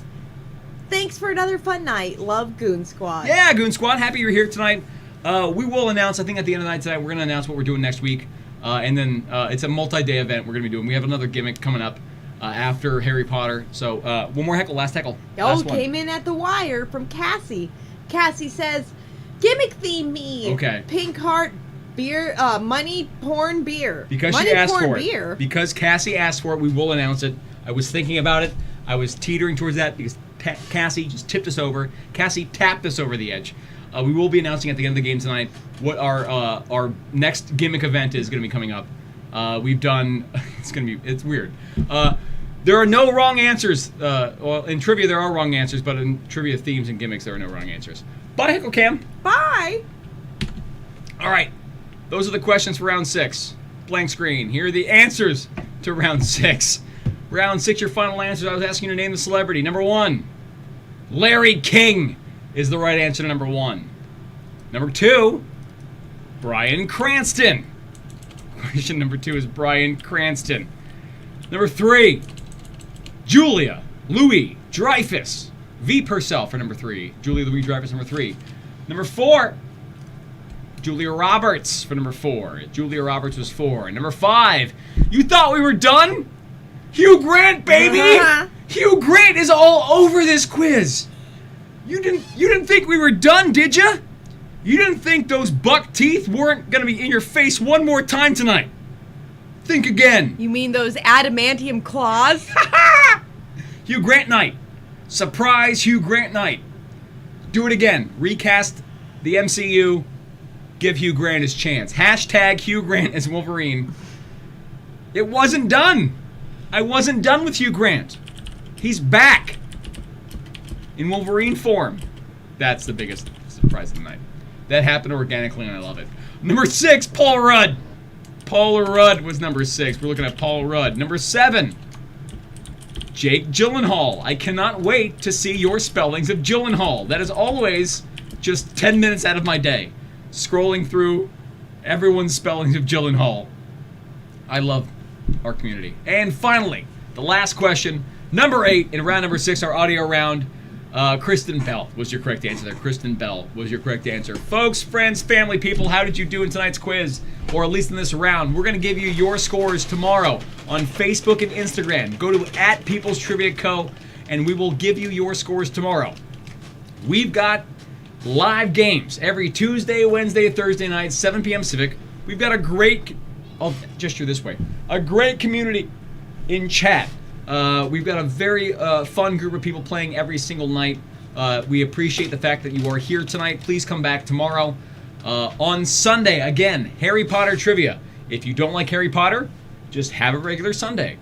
thanks for another fun night. Love, Goon Squad. Yeah, Goon Squad. Happy you're here tonight. We will announce, I think at the end of the night tonight, we're going to announce what we're doing next week. And then it's a multi-day event we're going to be doing. We have another gimmick coming up after Harry Potter. So one more heckle, last heckle. Came in at the wire from Cassie. Cassie says, gimmick theme me. Okay. Pink heart, beer, money, porn, beer. Because money, she asked porn, for it. Beer. Because Cassie asked for it, we will announce it. I was thinking about it. I was teetering towards that because Cassie just tipped us over. Cassie tapped us over the edge. We will be announcing at the end of the game tonight what our next gimmick event is going to be coming up. We've done. It's weird. There are no wrong answers. Well, in trivia there are wrong answers, but in trivia themes and gimmicks there are no wrong answers. Bye, Heckle Cam. Bye. All right. Those are the questions for round 6. Blank screen. Here are the answers to round 6. Round 6, your final answers. I was asking you to name the celebrity. Number 1, Larry King is the right answer to number 1. Number 2, Bryan Cranston. Question number 2 is Bryan Cranston. Number 3, Julia Louis Dreyfus. V. Purcell for number 3. Julia Louis Dreyfus, number 3. Number 4, Julia Roberts for number 4. Julia Roberts was 4. Number 5, you thought we were done? Hugh Grant, baby! Hugh Grant is all over this quiz. You didn't think we were done, did ya? You didn't think those buck teeth weren't gonna be in your face one more time tonight? Think again. You mean those adamantium claws? Hugh Grant night. Surprise Hugh Grant night. Do it again. Recast the MCU. Give Hugh Grant his chance. Hashtag Hugh Grant as Wolverine. It wasn't done. I wasn't done with Hugh Grant. He's back in Wolverine form. That's the biggest surprise of the night. That happened organically and I love it. Number 6, Paul Rudd. Paul Rudd was number 6. We're looking at Paul Rudd. Number 7, Jake Gyllenhaal. I cannot wait to see your spellings of Gyllenhaal. That is always just 10 minutes out of my day, scrolling through everyone's spellings of Gyllenhaal. I love our community. And finally, the last question, number 8 in round number 6, our audio round. Kristen Bell was your correct answer there. Kristen Bell was your correct answer. Folks, friends, family, people, how did you do in tonight's quiz? Or at least in this round. We're going to give you your scores tomorrow on Facebook and Instagram. Go to @PeoplesTriviaCo and we will give you your scores tomorrow. We've got live games every Tuesday, Wednesday, Thursday night, 7 p.m. Pacific. We've got a great, I'll gesture this way, a great community in chat. We've got a very fun group of people playing every single night. We appreciate the fact that you are here tonight. Please come back tomorrow. On Sunday, again, Harry Potter trivia. If you don't like Harry Potter, just have a regular Sunday.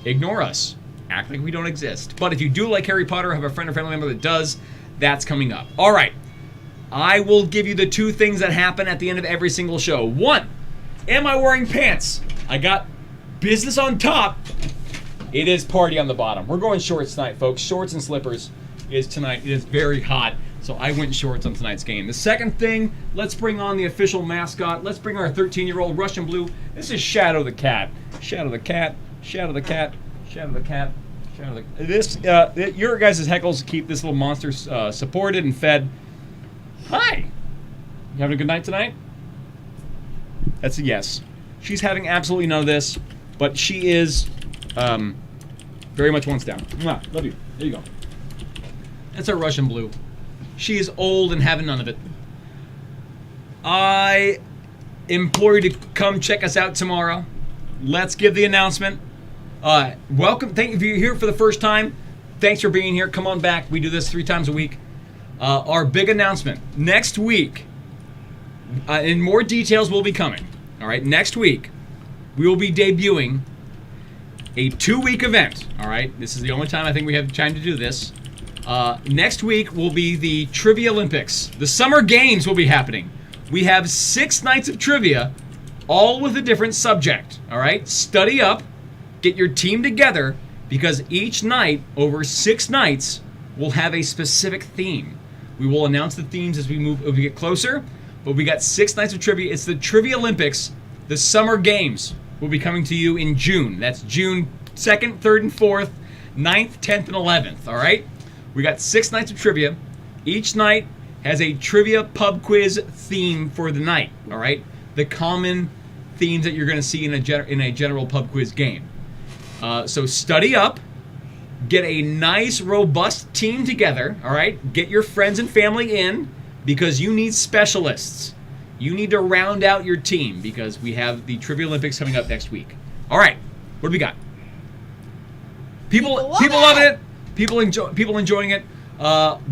Ignore us. Act like we don't exist. But if you do like Harry Potter, have a friend or family member that does, that's coming up. All right. I will give you the 2 things that happen at the end of every single show. 1, am I wearing pants? I got business on top. It is party on the bottom. We're going shorts tonight, folks. Shorts and slippers is tonight. It is very hot, so I went shorts on tonight's game. The second thing, let's bring on the official mascot. Let's bring our 13-year-old Russian Blue. This is Shadow the Cat. Shadow the Cat. Shadow the Cat. Shadow the Cat. Shadow the... This, your guys' heckles keep this little monster supported and fed. Hi. You having a good night tonight? That's a yes. She's having absolutely none of this, but she is... very much wants down. Mwah, love you. There you go. That's our Russian Blue. She is old and having none of it. I implore you to come check us out tomorrow. Let's give the announcement. Welcome. Thank you if you're here for the first time. Thanks for being here. Come on back. We do this 3 times a week. Our big announcement. Next week, and more details will be coming. All right, next week, we will be debuting a 2-week event. All right, this is the only time I think we have time to do this. Next week will be the Trivia Olympics. The Summer Games will be happening. We have 6 nights of trivia, all with a different subject. All right, study up, get your team together, because each night, over 6 nights, will have a specific theme. We will announce the themes as we get closer, but we got 6 nights of trivia. It's the Trivia Olympics. The Summer Games will be coming to you in June. That's June 2nd, 3rd, and 4th, 9th, 10th, and 11th, all right? We got 6 nights of trivia. Each night has a trivia pub quiz theme for the night, all right? The common themes that you're going to see in a general pub quiz game. So study up. Get a nice, robust team together, all right? Get your friends and family in, because you need specialists. You need to round out your team, because we have the Trivia Olympics coming up next week. All right, what do we got? People loving it. People enjoying it.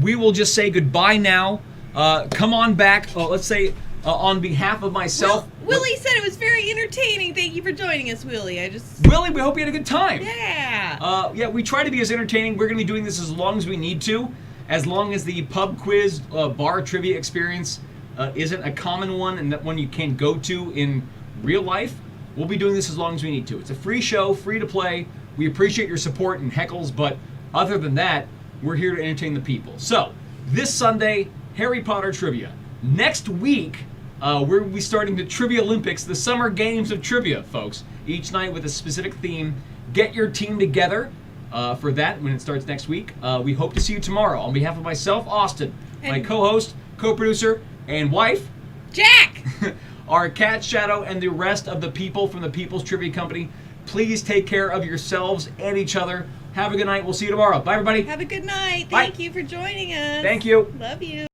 We will just say goodbye now. Come on back. Let's say on behalf of myself. Willy said it was very entertaining. Thank you for joining us, Willy. Willy, we hope you had a good time. Yeah. Yeah, we try to be as entertaining. We're going to be doing this as long as we need to. As long as the pub quiz bar trivia experience isn't a common one and that one you can go to in real life, we'll be doing this as long as we need to. It's a free show, free to play. We appreciate your support and heckles, but other than that, we're here to entertain the people. So, this Sunday, Harry Potter trivia. Next week, we'll be starting the Trivia Olympics, the Summer Games of Trivia, folks. Each night with a specific theme. Get your team together for that when it starts next week. We hope to see you tomorrow. On behalf of myself, Austin, my co-host, co-producer, and wife, Jack, our cat Shadow, and the rest of the people from the People's Trivia Company, please take care of yourselves and each other. Have a good night. We'll see you tomorrow. Bye, everybody. Have a good night. Bye. Thank you for joining us. Thank you. Love you.